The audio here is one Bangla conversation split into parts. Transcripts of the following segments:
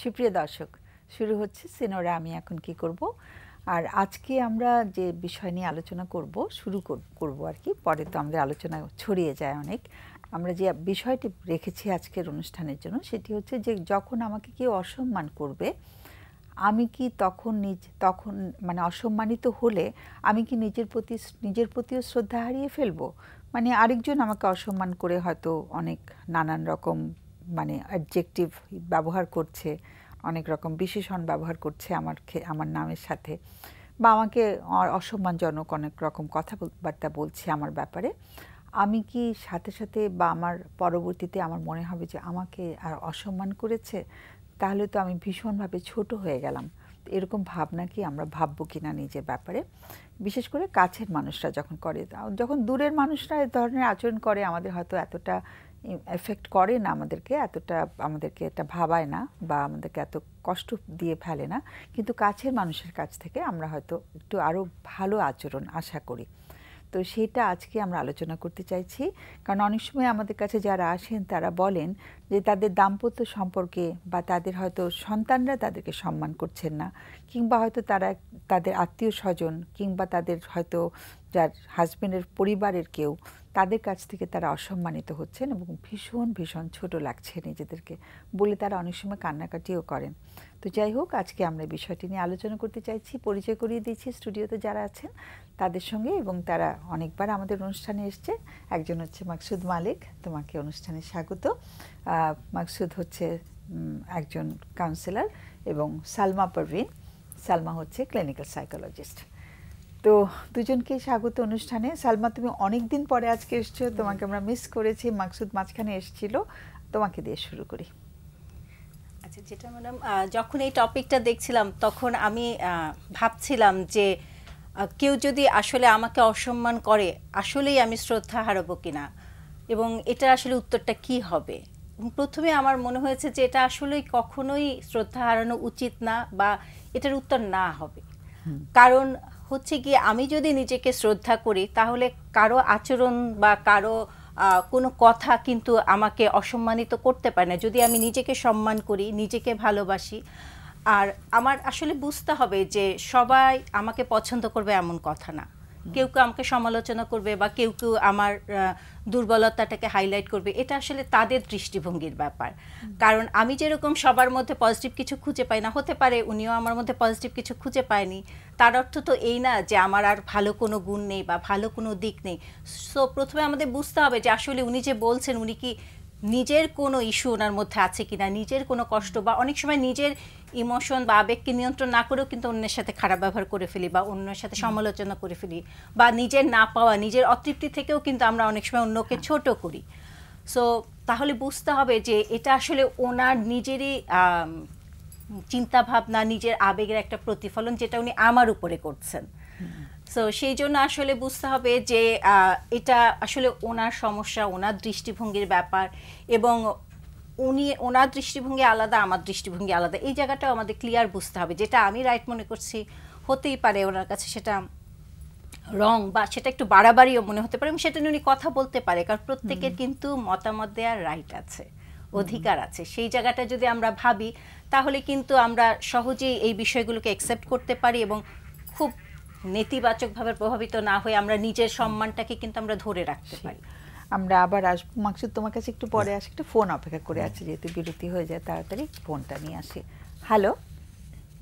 সুপ্রিয় দর্শক, শুরু হচ্ছে সিনোরা আমি এখন কি করব। আর আজকে আমরা যে বিষয় নিয়ে আলোচনা শুরু করব আর কি, পরে তো আমাদের আলোচনা ছড়িয়ে যায় অনেক। আমরা যে বিষয়টি রেখেছি আজকের অনুষ্ঠানের জন্য সেটি হচ্ছে যে যখন আমাকে কেউ অসম্মান করবে, আমি কি তখন মানে অসম্মানিত হলে আমি কি নিজের প্রতিও শ্রদ্ধা হারিয়ে ফেলবো? মানে আরেকজন আমাকে অসম্মান করে হয়তো অনেক নানান রকম মানে অ্যাডজেক্টিভ ব্যবহার করছে, অনেক রকম বিশেষণ ব্যবহার করছে আমার নামের সাথে, বা আমাকে অসম্মানজনক অনেক রকম কথাবার্তা বলছে আমার ব্যাপারে। আমি কি সাথে সাথে বা আমার পরবর্তীতে আমার মনে হবে যে আমাকে আর অসম্মান করেছে, তাহলে তো আমি ভীষণভাবে ছোট হয়ে গেলাম। এরকম ভাবনা কি আমরা ভাববো কিনা নিজের ব্যাপারে? বিশেষ করে কাছের মানুষরা যখন করে, যখন দূরের মানুষরা এ ধরনের আচরণ করে আমাদের হয়তো এতটা এফেক্ট করে না, আমাদেরকে এটা ভাবায় না বা আমাদেরকে এত কষ্ট দিয়ে ফেলে না। কিন্তু কাছের মানুষের কাছ থেকে আমরা হয়তো একটু আরও ভালো আচরণ আশা করি। তো সেটা আজকে আমরা আলোচনা করতে চাইছি। কারণ অনেক সময় আমাদের কাছে যারা আসেন তারা বলেন যে তাদের দাম্পত্য সম্পর্কে বা তাদের হয়তো সন্তানরা তাদেরকে সম্মান করছেন না, কিংবা হয়তো তারা তাদের আত্মীয় স্বজন কিংবা তাদের হয়তো যার হাজবেন্ডের পরিবারের কেউ, তাদের কাছ থেকে তারা অসম্মানিত হচ্ছেন এবং ভীষণ ভীষণ ছোট লাগছে নিজেদেরকে বলে তারা অনেক সময় কান্নাকাটিও করেন। তো যাই হোক, আজকে আমরা বিষয়টি নিয়ে আলোচনা করতে চাইছি। পরিচয় করিয়ে দিচ্ছি স্টুডিওতে যারা আছেন তাদের সঙ্গে, এবং তারা অনেকবার আমাদের অনুষ্ঠানে এসছে। একজন হচ্ছে মাকসুদ মালিক, তোমাকে অনুষ্ঠানে স্বাগত। মাকসুদ হচ্ছে একজন কাউন্সিলর, এবং সালমা পারভিন, সালমা হচ্ছে ক্লিনিক্যাল সাইকোলজিস্ট। তো দুজনকে স্বাগত অনুষ্ঠানে। সালমা, তুমি অনেক দিন পরে আজকে এসছো, তোমাকে আমরা মিস করেছি। মাকসুদ মাঝখানে এসেছিল। তোমাকে দিয়ে শুরু করি। আচ্ছা, যেটা ম্যাডাম, যখন এই টপিকটা দেখছিলাম তখন আমি ভাবছিলাম যে কেউ যদি আসলে আমাকে অসম্মান করে আসলেই আমি শ্রদ্ধা হারাবো কিনা, এবং এটা আসলে উত্তরটা কি হবে। প্রথমে আমার মনে হয়েছে যে এটা আসলেই কখনোই শ্রদ্ধা হারানো উচিত না, বা এটার উত্তর না হবে। কারণ হচ্ছে কি, আমি যদি নিজেকে শ্রদ্ধা করি তাহলে কারো আচরণ বা কারো কোনো কথা কিন্তু আমাকে অসম্মানিত করতে পারে না, যদি আমি নিজেকে সম্মান করি, নিজেকে ভালোবাসি। আর আমার আসলে বুঝতে হবে যে সবাই আমাকে পছন্দ করবে এমন কথা না। কেউ কেউ আমাকে সমালোচনা করবে বা কেউ কেউ আমার দুর্বলতাটাকে হাইলাইট করবে, এটা আসলে তাদের দৃষ্টিভঙ্গির ব্যাপার। কারণ আমি যেরকম সবার মধ্যে পজিটিভ কিছু খুঁজে পাই না, হতে পারে উনিও আমার মধ্যে পজিটিভ কিছু খুঁজে পায়নি। তার অর্থ তো এই না যে আমার আর ভালো কোনো গুণ নেই বা ভালো কোনো দিক নেই। সো প্রথমে আমাদের বুঝতে হবে যে আসলে উনি যে বলছেন, উনি কি নিজের কোনো ইস্যু ওনার মধ্যে আছে কিনা, নিজের কোনো কষ্ট, বা অনেক সময় নিজের ইমোশন বা আবেগকে নিয়ন্ত্রণ না করেও কিন্তু অন্যের সাথে খারাপ ব্যবহার করে ফেলি বা অন্যের সাথে সমালোচনা করে ফেলি, বা নিজের না পাওয়া, নিজের অতৃপ্তি থেকেও কিন্তু আমরা অনেক সময় অন্যকে ছোট করি। সো তাহলে বুঝতে হবে যে এটা আসলে ওনার নিজেরই চিন্তা ভাবনা, নিজের আবেগের একটা প্রতিফলন, যেটা উনি আমার উপরে করছেন। সো সেই জন্য আসলে বুঝতে হবে যে এটা আসলে ওনার সমস্যা, ওনার দৃষ্টিভঙ্গির ব্যাপার, এবং ওনার দৃষ্টিভঙ্গি আলাদা, আমার দৃষ্টিভঙ্গি আলাদা। এই জায়গাটাও আমাদের ক্লিয়ার বুঝতে হবে। যেটা আমি রাইট মনে করছি হতেই পারে ওনার কাছে সেটা রং, বা সেটা একটু বাড়াবাড়িও মনে হতে পারে, এবং সেটা নিয়ে উনি কথা বলতে পারে। কারণ প্রত্যেকের কিন্তু মতামত দেওয়ার রাইট আছে, অধিকার আছে। সেই জায়গাটা যদি আমরা ভাবি তাহলে কিন্তু আমরা সহজেই এই বিষয়গুলোকে অ্যাকসেপ্ট করতে পারি, এবং খুব নেতিবাচকভাবে প্রভাবিত না হয়ে আমরা নিজের সম্মানটাকে কিন্তু আমরা ধরে রাখতে পারি। আমরা আবার আসবো মাকসুদ, তোমার কাছে একটু পরে আসি, একটু ফোন অপেক্ষা করে আছে, যেহেতু বিরতি হয়ে যায় তাড়াতাড়ি ফোনটা নিয়ে আসি। হ্যালো।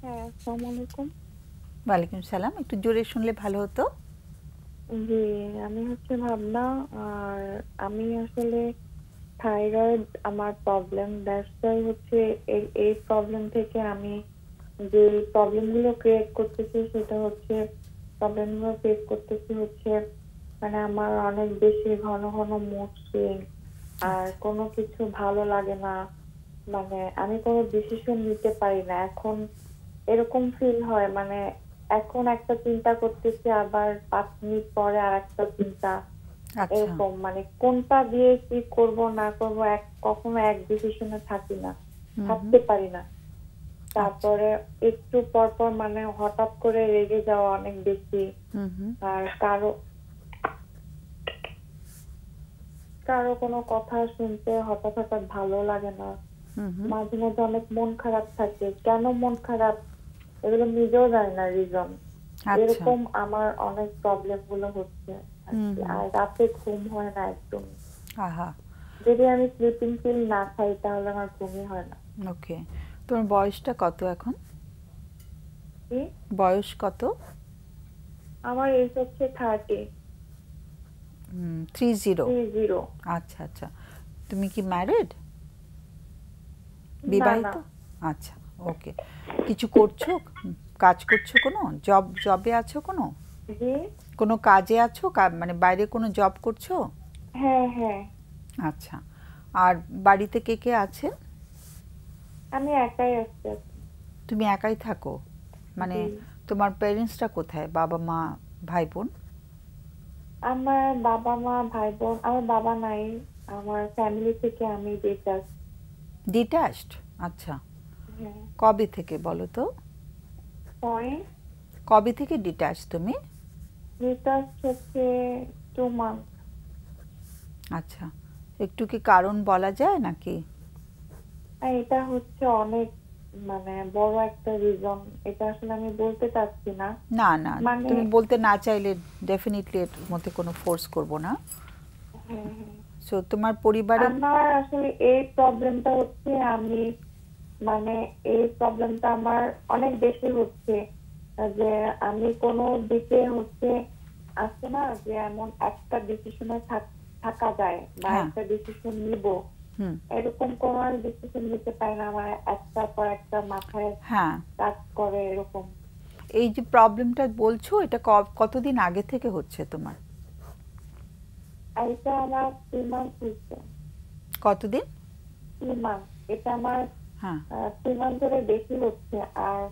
হ্যাঁ, আসসালামু আলাইকুম। ওয়ালাইকুম সালাম। একটু জোরে শুনলে ভালো হতো। জি, আমি হচ্ছে ভাবনা। আর আমি আসলে থাইরয়েড আমার প্রবলেম, দ্যাটস হচ্ছে এই প্রবলেম থেকে আমি যে প্রবলেমগুলো ক্রিয়েট করতেছি সেটা হচ্ছে প্রবলেমগুলো ফেস করতেছি হচ্ছে মানে আমার অনেক বেশি ঘন ঘন মুড সুইং, আর কোনো কিছু ভালো লাগে না, মানে আমি কোনো ডিসিশন নিতে পারি না। এখন এরকম ফিল হয়, মানে এখন একটা চিন্তা করতেছি, আবার 5 মিনিট পরে আর একটা চিন্তা, এরকম মানে কোনটা দিয়ে কি করব না করব কখনো এক ডিসিশনে থাকতে পারি না। তারপরে একটু পর পর মানে হঠাৎ করে রেগে যাওয়া অনেক বেশি, আর কারো কোনো কথা শুনতে হঠাৎ হঠাৎ ভালো লাগে না, মাঝে মাঝে অনেক মন খারাপ থাকে, কেন মন খারাপ এগুলো নিজেও জানি না রিজন। এরকম আমার অনেক প্রবলেম গুলো হচ্ছে আর কি। আর রাতে ঘুম হয় না একদম। যদি আমি স্লিপিং পিল না খাই তাহলে আমার ঘুমই হয় না। ওকে, তোমার বয়সটা কত এখন? কি বয়স কত? আমার এজ হচ্ছে 30। 30। আচ্ছা আচ্ছা, তুমি কি ম্যারিড? না বিবাহিত? না। আচ্ছা, ওকে। কিছু করছো, কাজ করছো, কোনো জবে আছো, জি কোনো কাজে আছো, মানে বাইরে কোনো জব করছো? হ্যাঁ হ্যাঁ। আচ্ছা, আর বাড়িতে কে কে আছে? আমি একাই আছি। তুমি একাই থাকো? মানে জি। তোমার প্যারেন্টসটা কোথায়, বাবা মা ভাই বোন? আমার বাবা মা ভাই বোন, আমার বাবা নাই। আমার ফ্যামিলি থেকে আমি ডিট্যাচড? আচ্ছা, হ্যাঁ। কবে থেকে বলো তো? সরি, কবে থেকে ডিট্যাচ তুমি? হচ্ছে 2 মান্থ। আচ্ছা, একটু কি কারণ বলা যায় নাকি? এটা হচ্ছে অনেক মানে বড় একটা রিজন। এটা আসলে আমি বলতে চাচ্ছি না। না না, মানে তুমি বলতে না চাইলে ডেফিনেটলি এর মধ্যে কোনো ফোর্স করব না। সো তোমার পরিবারে আমার আসলে এই প্রবলেমটা হচ্ছে, আমি মানে এই প্রবলেমটা আমার অনেক বেশি হচ্ছে যে আমি কোনো দিকে হচ্ছে আছে না যে এমন একটা ডিসিশনে থাকা যায় বা একটা ডিসিশন নিব, এরকম কোন ডিসিশন নিতে পারি না। আমার একটা পর একটা মাথায় কাজ করে এরকম। এই যে প্রবলেমটা বলছো, এটা কতদিন আগে থেকে হচ্ছে তোমার? এটা আমার 3 মাস হচ্ছে। কতদিন? 3 মাস। এটা আমার 3 মাস ধরে বেশি হচ্ছে। আর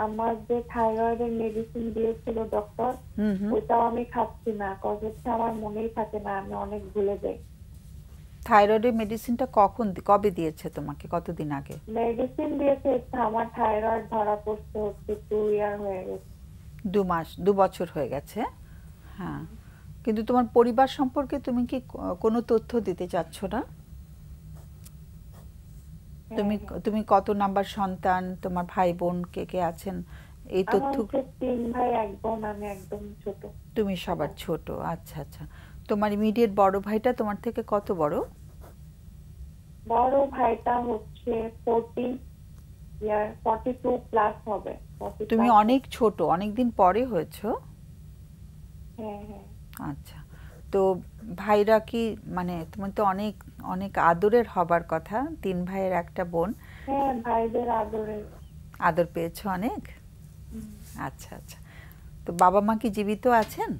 আমার যে থাইরয়েডের মেডিসিন দিয়েছিল ডক্টর, ওটাও আমি খাচ্ছি না, কজ হচ্ছে আমার মনেই থাকে না, আমি অনেক ভুলে যাই। থাইরয়েডের মেডিসিনটা কবে দিয়েছে তোমাকে, কতদিন আগে? মেডিসিন দিয়েছে, আমার থাইরয়েড ধরা পড়তে হচ্ছে 2 ইয়ার হয়ে গেছে। 2 মাস, 2 বছর হয়ে গেছে। হ্যাঁ, কিন্তু তোমার পরিবার সম্পর্কে তুমি কি কোনো তথ্য দিতে চাচ্ছ না? তুমি কত নাম্বার সন্তান, তোমার ভাই বোন কে কে আছেন, এই তথ্য? আমার 3 ভাই 1 বোন, আমি একদম ছোট। তুমি সবার ছোট? আচ্ছা আচ্ছা। তোমার ইমিডিয়েট বড় ভাইটা তোমার থেকে কত বড়? বড় ভাইটা হচ্ছে 42 প্লাস হবে। তুমি অনেক ছোট, অনেক দিন পরে হয়েছো। হ্যাঁ হ্যাঁ। আচ্ছা, তো ভাইরা কি, মানে তোমার তো অনেক অনেক আদরের হবার কথা, 3 ভাইয়ের একটা বোন। হ্যাঁ, ভাইদের আদর পেয়েছো অনেক? আচ্ছা আচ্ছা। তো বাবা মা কি জীবিত আছেন?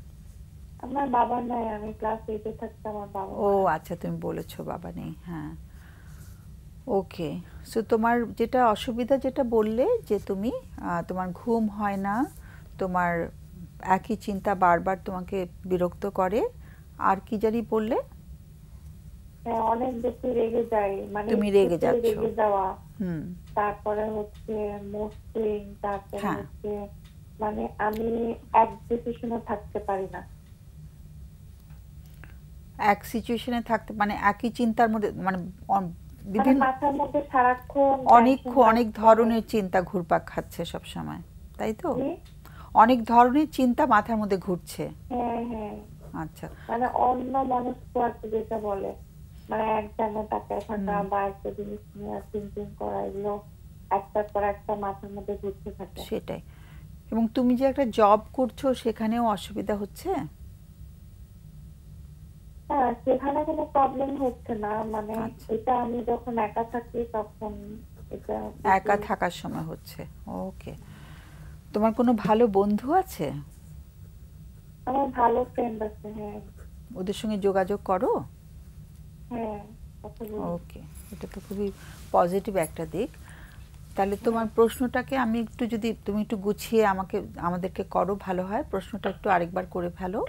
আমার বাবা নাই, আমি ক্লাস 8 এ থাকতে আমার বাবা। ও আচ্ছা, তুমি বলেছো বাবা নেই। হ্যাঁ, ওকে। সো তোমার যেটা অসুবিধা, যেটা বললে যে তুমি তোমার ঘুম হয় না, তোমার একই চিন্তা বারবার তোমাকে বিরক্ত করে, আর কি জানি বললে? হ্যাঁ, অনেক বেশি রেগে যাই, মানে তুমি রেগে যাচ্ছ। রেগে যাওয়া, তারপরে হচ্ছে মুড সুইং, তারপরে হচ্ছে মানে আমি এক ডিসিশনে থাকতে পারি না। এক সিচুয়েশনে থাকতে মানে একই চিন্তার মধ্যে, মানে বিভিন্ন মাথার মধ্যে সারাক্ষণ অনেক ধরনের চিন্তা ঘুরপাক খাচ্ছে সব সময়, তাই তো? অনেক ধরনের চিন্তা মাথার মধ্যে ঘুরছে। হ্যাঁ হ্যাঁ। আচ্ছা, মানে অন্য মনস্ক আছে যেটা বলে, মানে একদমই তাকায় থাকা বা একটা জিনিস নিয়ে থিঙ্কিং করা, এগুলো একটার পর একটা মাথার মধ্যে ঘুরতে থাকে। সেটাই। এবং তুমি যে একটা জব করছো, সেখানেও অসুবিধা হচ্ছে? হ্যাঁ, সেখানে কোনো প্রবলেম হচ্ছে না, মানে এটা আমি যখন একা থাকি তখন এটা একা থাকার সময় হচ্ছে। ওকে। তোমার কোনো ভালো বন্ধু আছে? আমার ভালো ফ্রেন্ড আছে। হ্যাঁ, ওদের সঙ্গে যোগাযোগ করো? হ্যাঁ। ওকে, এটা তো খুবই পজিটিভ একটা দিক। তাহলে তোমার প্রশ্নটাকে আমি একটু, যদি তুমি একটু গুছিয়ে আমাদেরকে করো, ভালো হয়। প্রশ্নটা একটু আরেকবার করে ফেলো,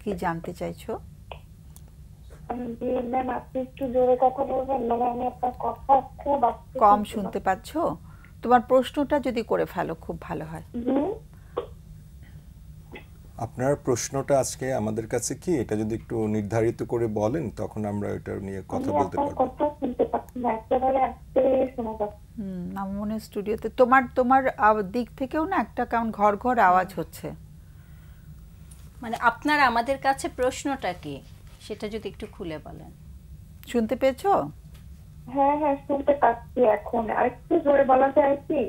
কি জানতে চাইছো? ম্যাম, আপনি একটু জোরে কথা বলবেন, মানে আমি আপনার কথা খুব কম শুনতে পাচ্ছো। তোমার প্রশ্নটা যদি করে ফেলো খুব ভালো হয়। আপনার প্রশ্নটা আজকে আমাদের কাছে কি, এটা যদি একটু নির্ধারিত করে বলেন, তখন আমরা এটা নিয়ে কথা বলতে পারবো। কথা শুনতে পাচ্ছি না, একেবারে আস্তে স্টুডিওতে তোমার দিক থেকেও না একটা কেমন ঘর ঘর আওয়াজ হচ্ছে। মানে আপনার আমাদের কাছে প্রশ্নটা কি সেটা যদি একটু খুলে বলেন। শুনতে পেয়েছো? হ্যাঁ হ্যাঁ শুনতে পাচ্ছি। এখন আরেকটু জোরে বলা যায় কি?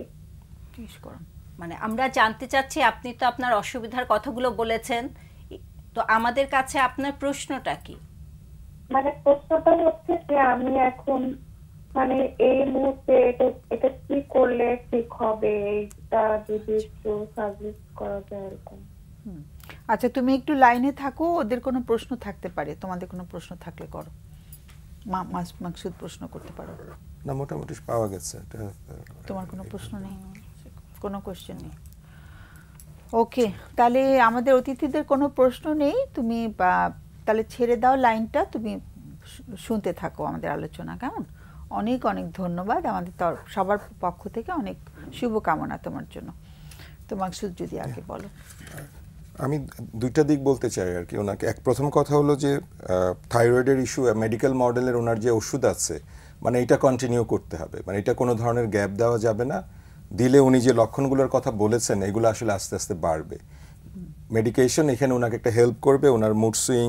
মানে আমরা জানতে চাচ্ছি, আপনি তো আপনার অসুবিধার কথাগুলো বলেছেন, তো আমাদের কাছে আপনার প্রশ্নটা কি? মানে প্রশ্নটা হচ্ছে যে আমি এখন মানে এই মুহূর্তে এটা কি করলে ঠিক হবে, এটা যদি একটু সাজেস্ট করা যায় এরকম। আচ্ছা তুমি একটু লাইনে থাকো, ওদের কোনো প্রশ্ন থাকতে পারে, তোমাদের কোনো প্রশ্ন থাকলে করো। মাকসুদ প্রশ্ন করতে পারো না? মোটামুটি পাওয়া গেছে। তোমার কোনো প্রশ্ন নেই? কোনো কোশ্চেন নেই? ওকে, তাহলে আমাদের অতিথিদের কোনো প্রশ্ন নেই। তুমি তাহলে ছেড়ে দাও লাইনটা, তুমি শুনতে থাকো আমাদের আলোচনা, কেমন? অনেক অনেক ধন্যবাদ, আমাদের সবার পক্ষ থেকে অনেক শুভকামনা তোমার জন্য। তো মাকসুদ যদি আগে বলো। আমি দুইটা দিক বলতে চাই আর কি ওনাকে। প্রথম কথা হলো যে থাইরয়েডের ইস্যু, মেডিকেল মডেলের ওনার যে ওষুধ আছে, মানে এটা কন্টিনিউ করতে হবে, মানে এটা কোনো ধরনের গ্যাপ দেওয়া যাবে না। দিলে উনি যে লক্ষণগুলোর কথা বলেছেন এগুলো আসলে আস্তে আস্তে বাড়বে। মেডিকেশন এখানে ওনাকে একটা হেল্প করবে। ওনার মুড সুইং,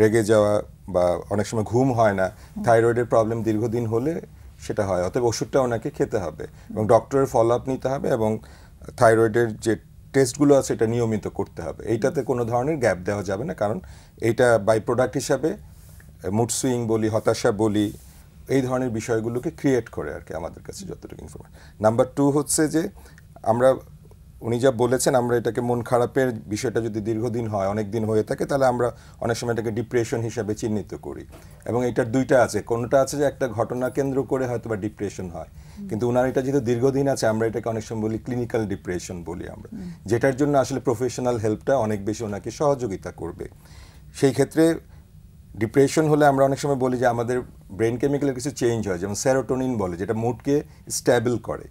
রেগে যাওয়া বা অনেক সময় ঘুম হয় না, থাইরয়েডের প্রবলেম দীর্ঘদিন হলে সেটা হয়, অতএব ওষুধটা ওনাকে খেতে হবে এবং ডক্টরের ফলো আপ নিতে হবে এবং থাইরয়েডের যে টেস্টগুলো আছে এটা নিয়মিত করতে হবে। এইটাতে কোনো ধরনের গ্যাপ দেওয়া যাবে না, কারণ এইটা বাই প্রোডাক্ট হিসাবে মুড সুইং বলি, হতাশা বলি, এই ধরনের বিষয়গুলোকে ক্রিয়েট করে আর কি আমাদের কাছে যতটুকু ইনফরমেশন। নাম্বার 2 হচ্ছে যে উনি যা বলেছেন, আমরা এটাকে মন খারাপের বিষয়টা যদি দীর্ঘদিন হয়, অনেক দিন হয়ে থাকে, তাহলে আমরা অনেক সময় এটাকে ডিপ্রেশন হিসাবে চিহ্নিত করি এবং এটার দুইটা আছে। কোনটা আছে যে একটা ঘটনা কেন্দ্র করে হয়তো বা ডিপ্রেশন হয়, কিন্তু ওনার এটা যেহেতু দীর্ঘদিন আছে, আমরা এটাকে অনেক সময় বলি ক্লিনিক্যাল ডিপ্রেশন বলি আমরা, যেটার জন্য আসলে প্রফেশনাল হেল্পটা অনেক বেশি ওনাকে সহযোগিতা করবে। সেই ক্ষেত্রে ডিপ্রেশন হলে আমরা অনেক সময় বলি যে আমাদের ব্রেন কেমিক্যালের কিছু চেঞ্জ হয়, যেমন সেরোটোনিন বলে, যেটা মুডকে স্ট্যাবল করে।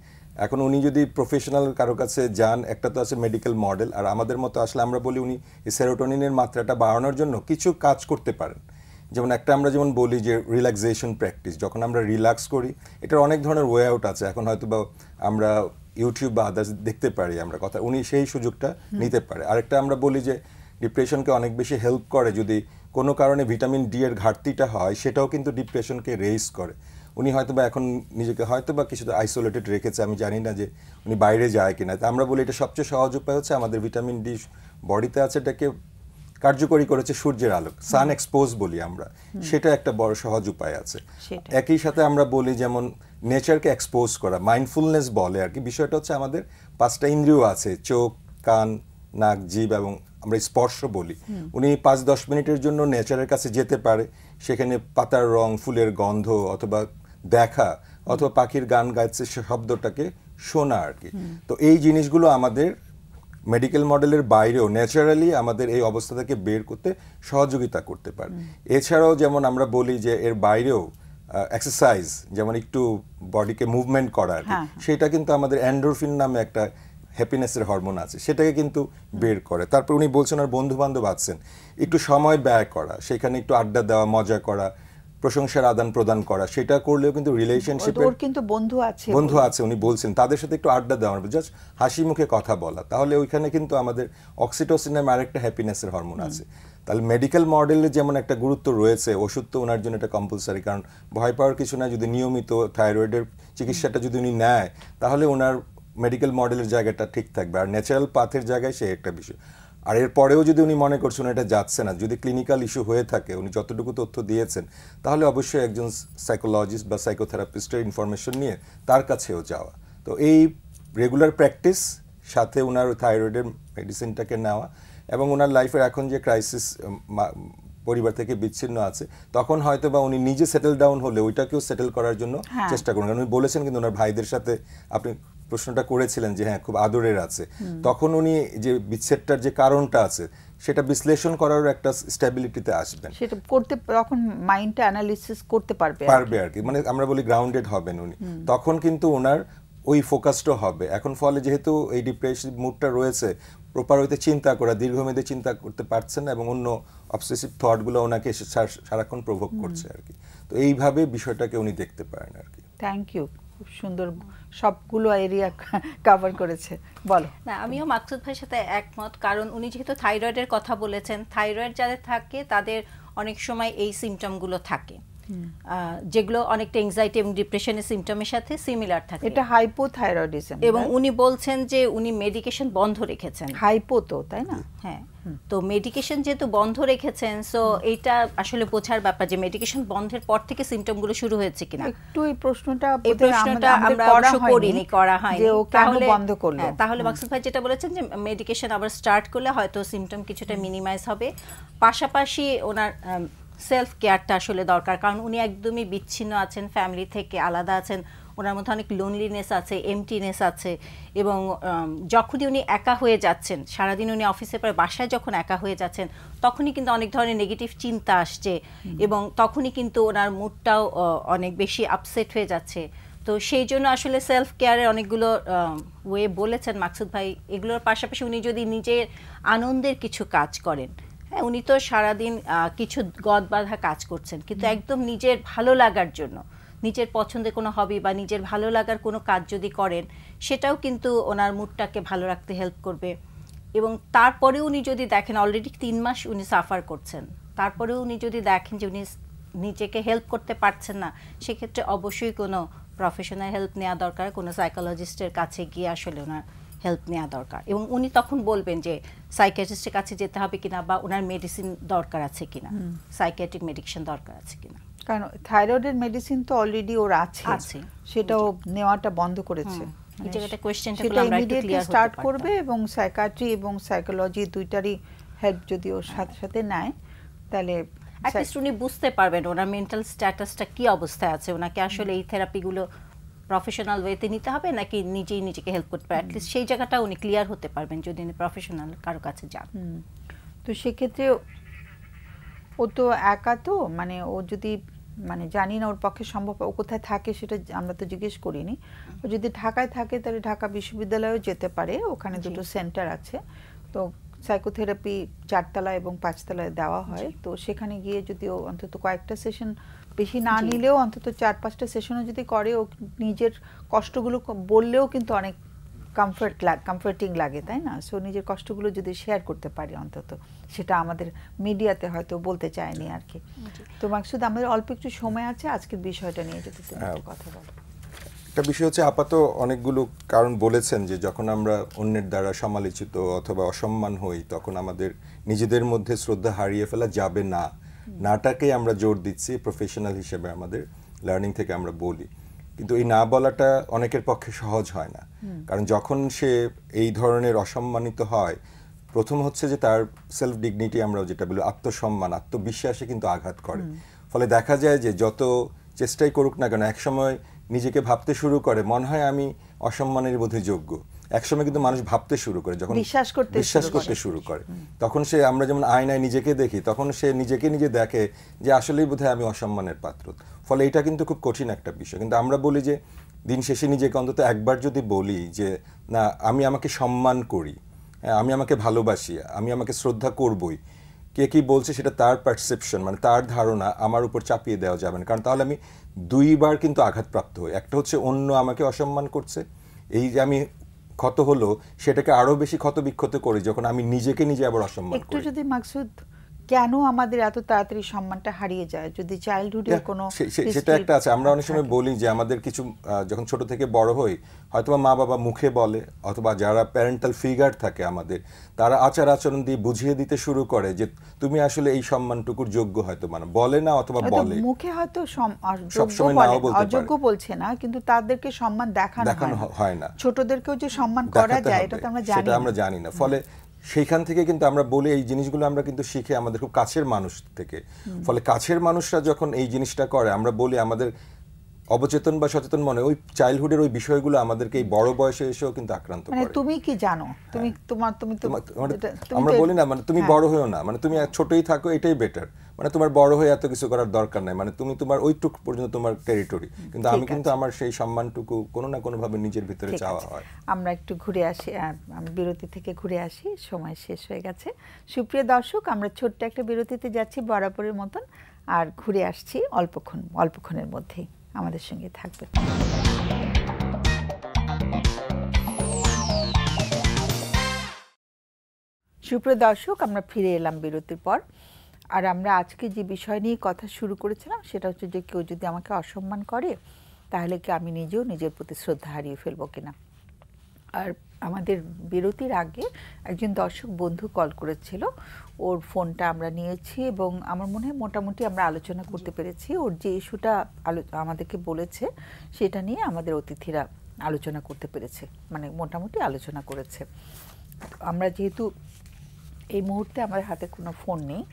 এখন উনি যদি প্রফেশনাল কারো কাছে যান, একটা তো আছে মেডিকেল মডেল, আর আমাদের মতো আসলে আমরা বলি উনি এই সেরোটোনিনের মাত্রাটা বাড়ানোর জন্য কিছু কাজ করতে পারেন। যেমন একটা আমরা যেমন বলি যে রিল্যাক্সেশন প্র্যাকটিস, যখন আমরা রিল্যাক্স করি, এটার অনেক ধরনের ওয়ে আউট আছে। এখন হয়তো বা আমরা ইউটিউব বা আদার্স দেখতে পারি আমরা কথা, উনি সেই সুযোগটা নিতে পারে। আরেকটা আমরা বলি যে ডিপ্রেশনকে অনেক বেশি হেল্প করে যদি কোনো কারণে ভিটামিন ডি এর ঘাটতিটা হয়, সেটাও কিন্তু ডিপ্রেশনকে রেইজ করে। উনি হয়তো বা এখন নিজেকে হয়তো বা কিছুটা আইসোলেটেড রেখেছে, আমি জানি না যে উনি বাইরে যায় কিনা। তা আমরা বলি এটা সবচেয়ে সহজ উপায় হচ্ছে আমাদের ভিটামিন ডি বডিতে আছে, এটাকে কার্যকরী করেছে সূর্যের আলো, সান এক্সপোজ বলি আমরা, সেটা একটা বড় সহজ উপায় আছে। একই সাথে আমরা বলি যেমন নেচারকে এক্সপোজ করা, মাইন্ডফুলনেস বলে আর কি। বিষয়টা হচ্ছে আমাদের 5টা ইন্দ্রিয় আছে, চোখ, কান, নাক, জিভ এবং আমরা স্পর্শ বলি। উনি 5-10 মিনিটের জন্য নেচারের কাছে যেতে পারে, সেখানে পাতার রং, ফুলের গন্ধ, অথবা দেখা, অথবা পাখির গান গাইছে সে শব্দটাকে শোনা আর কি। তো এই জিনিসগুলো আমাদের মেডিকেল মডেলের বাইরেও ন্যাচারালি আমাদের এই অবস্থা থেকে বের করতে সহযোগিতা করতে পারে। এছাড়াও যেমন আমরা বলি যে এর বাইরেও এক্সারসাইজ, যেমন একটু বডিকে মুভমেন্ট করা আর কি, সেটা কিন্তু আমাদের এন্ডোরফিন নামে একটা হ্যাপিনেসের হরমোন আছে, সেটাকে কিন্তু বের করে। তারপর উনি বলছেন আর বন্ধু বান্ধব আছেন, একটু সময় ব্যয় করা, সেখানে একটু আড্ডা দেওয়া, মজা করা, প্রশংসার আদান প্রদান করা, সেটা করলেও কিন্তু রিলেশনশিপে কিন্তু বন্ধু আছে উনি বলছেন, তাদের সাথে একটু আড্ডা দেওয়া, জাস্ট হাসি মুখে কথা বলা, তাহলে ওইখানে কিন্তু আমাদের অক্সিটোসিন নামে আরেকটা হ্যাপিনেসের হরমোন আছে। তাহলে মেডিকেল মডেলের যেমন একটা গুরুত্ব রয়েছে, ওষুধ তো ওনার জন্য এটা কম্পালসারি, কারণ ভয় পাওয়ার কিছু না। যদি নিয়মিত থাইরয়েডের চিকিৎসাটা যদি উনি নেয়, তাহলে ওনার মেডিকেল মডেলের জায়গাটা ঠিক থাকবে, আর ন্যাচারাল পাথের জায়গায় সে একটা বিষয়। আর এরপরেও যদি উনি মনে করছেন এটা যাচ্ছে না, যদি ক্লিনিক্যাল ইস্যু হয়ে থাকে, উনি যতটুকু তথ্য দিয়েছেন, তাহলে অবশ্যই একজন সাইকোলজিস্ট বা সাইকোথেরাপিস্টের ইনফরমেশন নিয়ে তার কাছেও যাওয়া। তো এই রেগুলার প্র্যাকটিস সাথে ওনার থাইরয়েডের মেডিসিনটাকে নেওয়া, এবং ওনার লাইফের এখন যে ক্রাইসিস, পরিবার থেকে বিচ্ছিন্ন আছে, তখন হয়তো বা উনি নিজে সেটেল ডাউন হলে ওইটাকেও সেটেল করার জন্য চেষ্টা করুন। কারণ উনি বলেছেন কিন্তু ওনার ভাইদের সাথে, আপনি প্রশ্নটা করেছিলেন যে হ্যাঁ খুব আদরের আছে, তখন উনি যে বিচ্ছেদটার যে কারণটা আছে সেটা বিশ্লেষণ করার একটা স্ট্যাবিলিটিতে আসবেন, সেটা করতে তখন মাইন্ডটা অ্যানালিসিস করতে পারবে আর কি। মানে আমরা বলি গ্রাউন্ডেড হবেন উনি, তখন কিন্তু ওনার ওই ফোকাসটা হবে। এখন ফলে যেহেতু এই ডিপ্রেসিভ মুডটা রয়েছে, প্রপার হইতে চিন্তা করা, দীর্ঘমেয়াদে চিন্তা করতে পারছেন না, এবং অন্য অবসেসিভ থটগুলো ওনাকে সারাক্ষণ প্রভোগ করছে আর কি। তো এইভাবে বিষয়টাকে উনি দেখতে পারেন আর কি। Thank you. খুব সুন্দর সবগুলো এরিয়া কভার করেছে। বলো। না, আমিও মাকসুদ ভাইয়ের সাথে একমত, কারণ উনি যেহেতু থাইরয়েডের কথা বলেছেন, থাইরয়েড যাদের থাকে তাদের অনেক সময় এই সিমটমগুলো থাকে, যেগুলো অনেকটা এনজাইটি এবং ডিপ্রেশনের সিমটমের সাথে সিমিলার থাকে। এটা হাইপোথাইরয়েডিজম, এবং উনি বলছেন যে উনি মেডিকেশন বন্ধ রেখেছেন। হাইপো তো, তাই না? হ্যাঁ, তো মেডিকেশন যেহেতু বন্ধ রেখেছেন, সো এইটা আসলে বোঝার ব্যাপার যে মেডিকেশন বন্ধের পর থেকে সিমটমগুলো শুরু হয়েছে কিনা। একটু এই প্রশ্নটা আমরা অবশ্য করা হয়নি, যে ও কেন বন্ধ করলো। তাহলে মাকসুদ ভাই যেটা বলেছেন যে মেডিকেশন আবার স্টার্ট করলে হয়তো সিমটম কিছুটা মিনিমাইজ হবে। পাশাপাশি ওনার সেলফ কেয়ারটা আসলে দরকার, কারণ উনি একদমই বিচ্ছিন্ন আছেন, ফ্যামিলি থেকে আলাদা আছেন, ওনার মধ্যে অনেক লোনলিনেস আছে, এমটিনেস আছে। এবং যখনই উনি একা হয়ে যাচ্ছেন, সারাদিন উনি অফিসে পরে বাসায় যখন একা হয়ে যাচ্ছেন, তখনই কিন্তু অনেক ধরনের নেগেটিভ চিন্তা আসছে, এবং তখনই কিন্তু ওনার মুডটাও অনেক বেশি আপসেট হয়ে যাচ্ছে। তো সেই জন্য আসলে সেলফ কেয়ারের অনেকগুলো ওয়ে বলেছেন মাকসুদ ভাই। এগুলোর পাশাপাশি উনি যদি নিজের আনন্দের কিছু কাজ করেন, হ্যাঁ, উনি তো সারাদিন কিছু গদ বাঁধা কাজ করছেন, কিন্তু একদম নিজের ভালো লাগার জন্য, নিজের পছন্দের কোনো হবি বা নিজের ভালো লাগার কোনো কাজ যদি করেন, সেটাও কিন্তু ওনার মুডটাকে ভালো রাখতে হেল্প করবে। এবং তারপরেও উনি যদি দেখেন অলরেডি 3 মাস উনি সাফার করছেন, তারপরেও উনি যদি দেখেন যে উনি নিজেকে হেল্প করতে পারছেন না, সেক্ষেত্রে অবশ্যই কোনো প্রফেশনাল হেল্প নেওয়া দরকার, কোনো সাইকোলজিস্টের কাছে গিয়ে আসলে ওনার হেল্প নেওয়া দরকার। এবং উনি তখন বলবেন যে সাইকিয়াট্রিস্টের কাছে যেতে হবে কিনা, বা ওনার মেডিসিন দরকার আছে কিনা, সাইকিয়াট্রিক মেডিকেশন দরকার আছে কিনা। কারণ থাইরয়েডের মেডিসিন তো অলরেডি ওর আছে, সেটাও নেওয়াটা বন্ধ করেছে। এই জায়গাটা কোশ্চেনটা সেটা ইমিডিয়েটলি স্টার্ট করবে, এবং সাইকিয়াট্রি এবং সাইকোলজি দুইটারই হেল্প যদি ওর সাথে সাথে নেয়, তাহলে অ্যাটলিস্ট উনি বুঝতে পারবেন ওনার মেন্টাল স্ট্যাটাসটা কি অবস্থায় আছে, ওনাকে আসলে এই থেরাপিগুলো প্রফেশনাল ওয়েতে নিতে হবে নাকি নিজেই নিজেকে হেল্প করতে পারে, অ্যাটলিস্ট সেই জায়গাটা উনি ক্লিয়ার হতে পারবেন যদি উনি প্রফেশনাল কারো কাছে যান। তো সেক্ষেত্রে ও তো একা, তো মানে ও যদি, মানে জানি না ওর পক্ষে সম্ভব, ও কোথায় থাকে সেটা আমরা তো জিজ্ঞেস করিনি। ও যদি ঢাকায় থাকে তাহলে ঢাকা বিশ্ববিদ্যালয়েও যেতে পারে, ওখানে দুটো সেন্টার আছে। তো সাইকোথেরাপি 4 তলায় এবং 5 তলায় দেওয়া হয়। তো সেখানে গিয়ে যদি ও অন্তত কয়েকটা সেশন, বেশি না নিলেও অন্তত 4-5টা সেশনও যদি করে, ও নিজের কষ্টগুলো বললেও কিন্তু অনেক কমফর্টিং লাগে, তাই না? সো নিজের কষ্টগুলো যদি শেয়ার করতে পারি অন্তত, সেটা আমাদের মিডিয়াতে হয়তো বলতে চায়নি আর কি। তো মাকসুদ, আমাদের অল্প একটু সময় আছে, আজকের বিষয়টা নিয়ে যদি তুমি একটু কথা বলো। একটা বিষয় হচ্ছে, আপাতত অনেকগুলো কারণ বলেছেন যে যখন আমরা অন্যের দ্বারা সমালোচিত অথবা অসম্মান হই, তখন আমাদের নিজেদের মধ্যে শ্রদ্ধা হারিয়ে ফেলা যাবে না, নাটাকেই আমরা জোর দিচ্ছি প্রফেশনাল হিসেবে, আমাদের লার্নিং থেকে আমরা বলি। কিন্তু এই না বলাটা অনেকের পক্ষে সহজ হয় না, কারণ যখন সে এই ধরনের অসম্মানিত হয়, প্রথম হচ্ছে যে তার সেলফ ডিগনিটি, আমরা যেটা বলি আত্মসম্মান, আত্মবিশ্বাসে কিন্তু আঘাত করে। ফলে দেখা যায় যে যত চেষ্টাই করুক না কেন, একসময় নিজেকে ভাবতে শুরু করে মনে হয় আমি অসম্মানের বোধে যোগ্য। একসময় কিন্তু মানুষ ভাবতে শুরু করে, যখন বিশ্বাস করতে শুরু করে, তখন সে, আমরা যেমন আয়নায় নিজেকে দেখি, তখন সে নিজেকে নিজে দেখে যে আসলেই বোধহয় আমি অসম্মানের পাত্র। ফলে এটা কিন্তু খুব কঠিন একটা বিষয়। কিন্তু আমরা বলি যে দিন শেষে নিজেকে অন্তত একবার যদি বলি যে না, আমি আমাকে সম্মান করি, আমি আমাকে ভালোবাসি, আমি আমাকে শ্রদ্ধা করবই, কে কি বলছে সেটা তার পারসেপশন, মানে তার ধারণা আমার উপর চাপিয়ে দেওয়া যাবে না। কারণ তাহলে আমি দুইবার কিন্তু আঘাতপ্রাপ্ত হই। একটা হচ্ছে অন্য আমাকে অসম্মান করছে, এই যে আমি ক্ষত হলো, সেটাকে আরো বেশি ক্ষত বিক্ষত করি যখন আমি নিজেকে নিজে আবার অসম্মান করি। একটু যদি মাকসুদ, কেন আমাদের এত তাড়াতাড়ি সম্মানটা হারিয়ে যায়? যদি চাইল্ডহুডের কোনো, সেটা একটা আছে। আমরা অনেক সময় বলি যে আমাদের কিছু, যখন ছোট থেকে বড় হই, হয়তো মা বাবা মুখে বলে, অথবা যারা প্যারেন্টাল ফিগার থাকে আমাদের, তারা আচার আচরণ দিয়ে বুঝিয়ে দিতে শুরু করে যে তুমি আসলে এই সম্মানটুকুর যোগ্য, হয়তো মানে বলে না, অথবা বলে মুখে হয়তো সবসময় নাও বলতে পারে, অযোগ্য বলছে না, কিন্তু তাদেরকে সম্মান দেখানো হয় না। ছোটদেরকেও যে সম্মান করা যায় এটা তো আমরা জানি না, সেটা আমরা জানি না। ফলে সেইখান থেকে কিন্তু আমরা বলি, এই জিনিসগুলো আমরা কিন্তু শিখে আমাদের খুব কাছের মানুষ থেকে। ফলে কাছের মানুষরা যখন এই জিনিসটা করে, আমরা বলি আমাদের অবচেতন বা সচেতন মনে ওই চাইল্ডহুডের ওই বিষয়গুলো আমাদেরকে এই বড় বয়সে এসেও কিন্তু আক্রান্ত করে। মানে তুমি কি জানো, তুমি আমরা বলি না, মানে তুমি বড় হয়েও না, মানে তুমি ছোটই থাকো, এটাই বেটার, মানে তোমার বড় হয়ে এত কিছু করার দরকার নাই, মানে তুমি তোমার ওইটুকু পর্যন্ত তোমার টেরিটরি। কিন্তু আমি কিন্তু আমার সেই সম্মানটুকু কোনো না কোনো ভাবে নিজের ভিতরে চাওয়া হয়। আমরা একটু ঘুরে আসি, বিরতি থেকে ঘুরে আসি, সময় শেষ হয়ে গেছে। সুপ্রিয় দর্শক, আমরা ছোট্ট একটা বিরতিতে যাচ্ছি বরাবরের মতন, আর ঘুরে আসছি অল্পক্ষণের মধ্যেই। আমাদের সঙ্গে থাকবেন। সুপ্রিয় দর্শক, আমরা ফিরে এলাম বিরতির পর। আর আমরা আজকে যে বিষয় নিয়ে কথা শুরু করেছিলাম সেটা হচ্ছে যে কেউ যদি আমাকে অসম্মান করে তাহলে কি আমি নিজেও নিজের প্রতি শ্রদ্ধা হারিয়ে ফেলবো কিনা। আর আমাদের বিরতির আগে একজন দর্শক বন্ধু কল করেছিল, ওর ফোনটা আমরা নিয়েছি এবং আমার মনে হয় মোটামুটি আমরা আলোচনা করতে পেরেছি। ওর যে ইস্যুটা আমাদেরকে বলেছে সেটা নিয়ে আমাদের অতিথিরা আলোচনা করতে পেরেছে, মানে মোটামুটি আলোচনা করেছে। আমরা যেহেতু এই মুহূর্তে আমাদের হাতে কোনো ফোন নেই,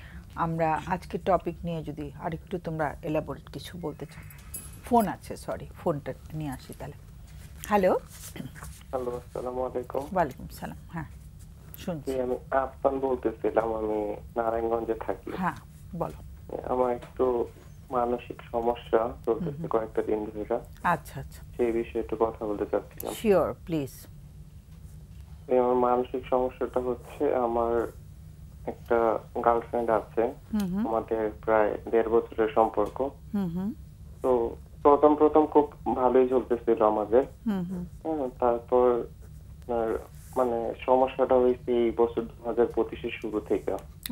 আমরা আজকের টপিক নিয়ে যদি আরেকটু তোমরা এলাবোরেট কিছু বলতে চাও। ফোন আছে, সরি, ফোনটা নিয়ে আসি তাহলে। হ্যালো। হ্যালো, আসসালামু আলাইকুম। ওয়ালাইকুম সালাম। হ্যাঁ, শুনছি। আমি আফসান বলতেছিলাম, আমি নারায়ণগঞ্জে থাকি। হ্যাঁ, বলো। আমার একটু মানসিক সমস্যা চলতেছে কয়েকটা দিন ধরে। আচ্ছা আচ্ছা, সেই বিষয়ে একটু কথা বলতে চাচ্ছিলাম। Sure, please. আমার মানসিক সমস্যাটা হচ্ছে, আমার একটা গার্লফ্রেন্ড আছে, আমাদের প্রায় 1.5 বছরের সম্পর্ক। তো প্রথম খুব ভালোই চলতেছিল আমাদের। তারপর মানে সমস্যাটা হয়েছে এই বছর 2025-এর শুরু থেকে।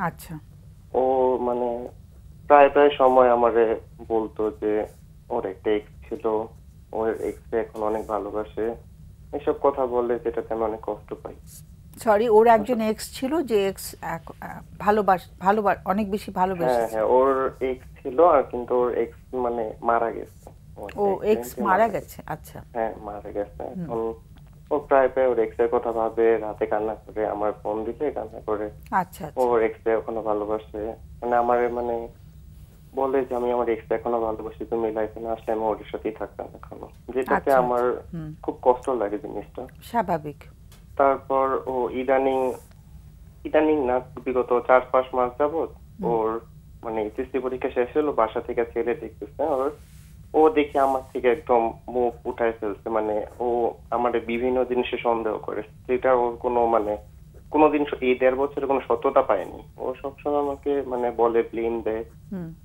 আচ্ছা। ও মানে প্রায় সময় আমারে বলতো যে ওর একটা এক্স ছিল, ওর এক্স এখন অনেক ভালোবাসে, এসব কথা বলে, যেটাতে আমি অনেক কষ্ট পাই। সরি, ওর একজন এক্স ছিল যে এক্স অনেক বেশি ভালোবাসে। হ্যাঁ, ওর এক্স ছিল, আর কিন্তু ওর এক্স মানে মারা গেছে। ও এক্স মারা গেছে? আচ্ছা। হ্যাঁ, মারা গেছে। এখন ও প্রায় ওর এক্স এর কথা ভাবে, রাতে কান্না করে, আমার ফোন দিলে কান্না করে। আচ্ছা। ওর এক্স এখনো ভালোবাসে, মানে আমার মানে বলে যে আমি আমার এক্স এখনো ভালোবাসি, তুমি লাইফে না আসলে আমি ওর সাথেই থাকতাম এখনো, যেটাতে আমার খুব কষ্ট লাগে জিনিসটা। স্বাভাবিক। তারপর ও ইদানিং না, বিগত 4-5 মাস যাবত ওর মানে এসএসসি পরীক্ষা শেষ হলো, বাসা থেকে ছেলে দেখতেছে ওর, ও দেখে আমার থেকে একদম মুখ উঠায় ফেলছে। মানে ও আমাদের বিভিন্ন জিনিসে সন্দেহ করে, যেটা ওর কোনো মানে কোনোদিন এই 1.5 বছরে কোনো সত্যতা পায়নি। ও সবসময় আমাকে মানে বলে, ব্লেম দেয়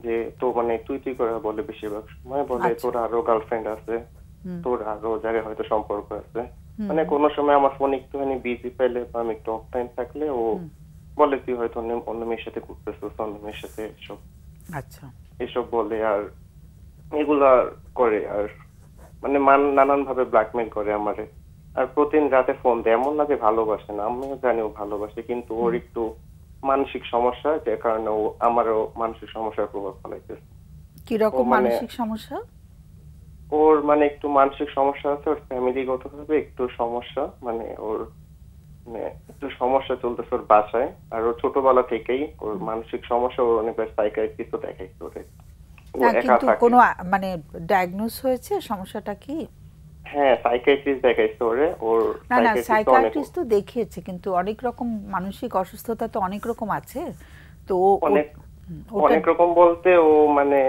যে তো মানে তুই করে বলে, বেশিরভাগ সময় বলে তোর আরো গার্লফ্রেন্ড আছে, তোর আরো জায়গায় হয়তো সম্পর্ক আছে। মানে কোনো সময় আমার ফোন একটুখানি বিজি পেলে বা আমি একটু অফ টাইম থাকলে ও বলে তুই হয়তো অন্য মেয়ের সাথে ঘুরতেছিস, অন্য মেয়ের সাথে এসব বলে, আর এগুলা করে, আর মানে নানান ভাবে ব্ল্যাকমেল করে আমারে। আর প্রতিদিন রাতে ফোন দেয়, এমন না যে ভালোবাসে না, আমিও জানি ও ভালোবাসে, কিন্তু ওর একটু মানসিক সমস্যা, যে কারণে ও আমারও মানসিক সমস্যার প্রভাব ফেলাইতেছে। কি রকম মানসিক সমস্যা? ওর মানে একটু মানসিক সমস্যা আছে, ওর ফ্যামিলিগত ভাবে একটু সমস্যা, মানে ওর মানে একটু সমস্যা চলতেছে ওর বাসায়। আর ওর ছোটবেলা থেকেই ওর মানসিক সমস্যা, ওর অনেকবার সাইকিয়াট্রিস্ট দেখাইছে ওরে। কিন্তু কোনো মানে ডায়াগনোজ হয়েছে সমস্যাটা কি? হ্যাঁ, সাইকিয়াট্রিস্ট দেখাইছে ওরে। ওর না, সাইকিয়াট্রিস্ট তো দেখিয়েছে, কিন্তু অনেক রকম মানসিক অসুস্থতা তো অনেক রকম আছে। তো অনেক রকম বলতে ও মানে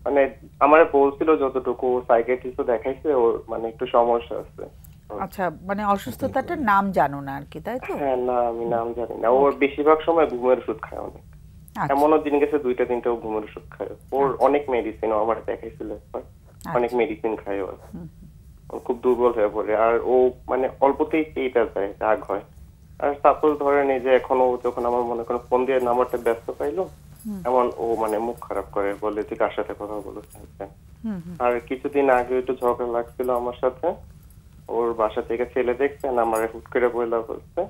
মানে আমার বলছিল যতটুকু, সাইকিয়াট্রিস্ট দেখাইছে, ওর মানে একটু সমস্যা আছে। আচ্ছা, মানে অসুস্থতাটার নাম জানো না আর কি, তাই তো? হ্যাঁ, না, আমি নাম জানি না। ওর বেশিরভাগ সময় ঘুমের ওষুধ খায় অনেক। এমনও দিন গেছে 2-3টা ঘুমের ওষুধ খায়। ওর অনেক মেডিসিন, আমার দেখাইছিল একবার, অনেক মেডিসিন খায় ওর। খুব দুর্বল হয়ে পড়ে, আর ও মানে অল্পতেই এইটা যায়, রাগ হয়। আর সাপোজ ধরেন এই যে এখন ও যখন আমার মনে করেন ফোন দিয়ে নাম্বারটা ব্যস্ত পাইলো, এমন ও মানে মুখ খারাপ করে, বলে তুই কার সাথে কথা বলেছেন। আর কিছুদিন আগে একটু ঝগড়া লাগছিল আমার সাথে, ওর বাসা থেকে ছেলে দেখছেন, আমার হুট করে বইলা বলছে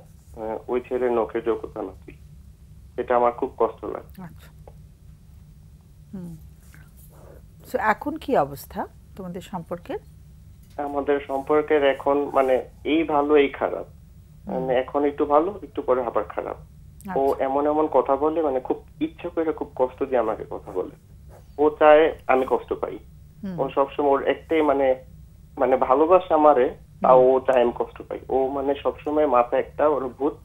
ওই ছেলে নখে যোগ্যতা নাকি। এটা আমার খুব কষ্ট লাগে। এখন কি অবস্থা তোমাদের সম্পর্কের? আমাদের সম্পর্কের এখন মানে এই ভালো এই খারাপ, মানে এখন একটু ভালো, একটু পরে আবার খারাপ। ও এমন কথা বলে, মানে খুব ইচ্ছা করে খুব কষ্ট দিয়ে আমাকে কথা বলে। ও চায় আমি কষ্ট পাই। ও সবসময় ওর একটাই মানে মানে ভালোবাসা আমারে, তাও ও চায় আমি কষ্ট পাই। ও মানে সবসময় মাথা একটা ওর ভূত,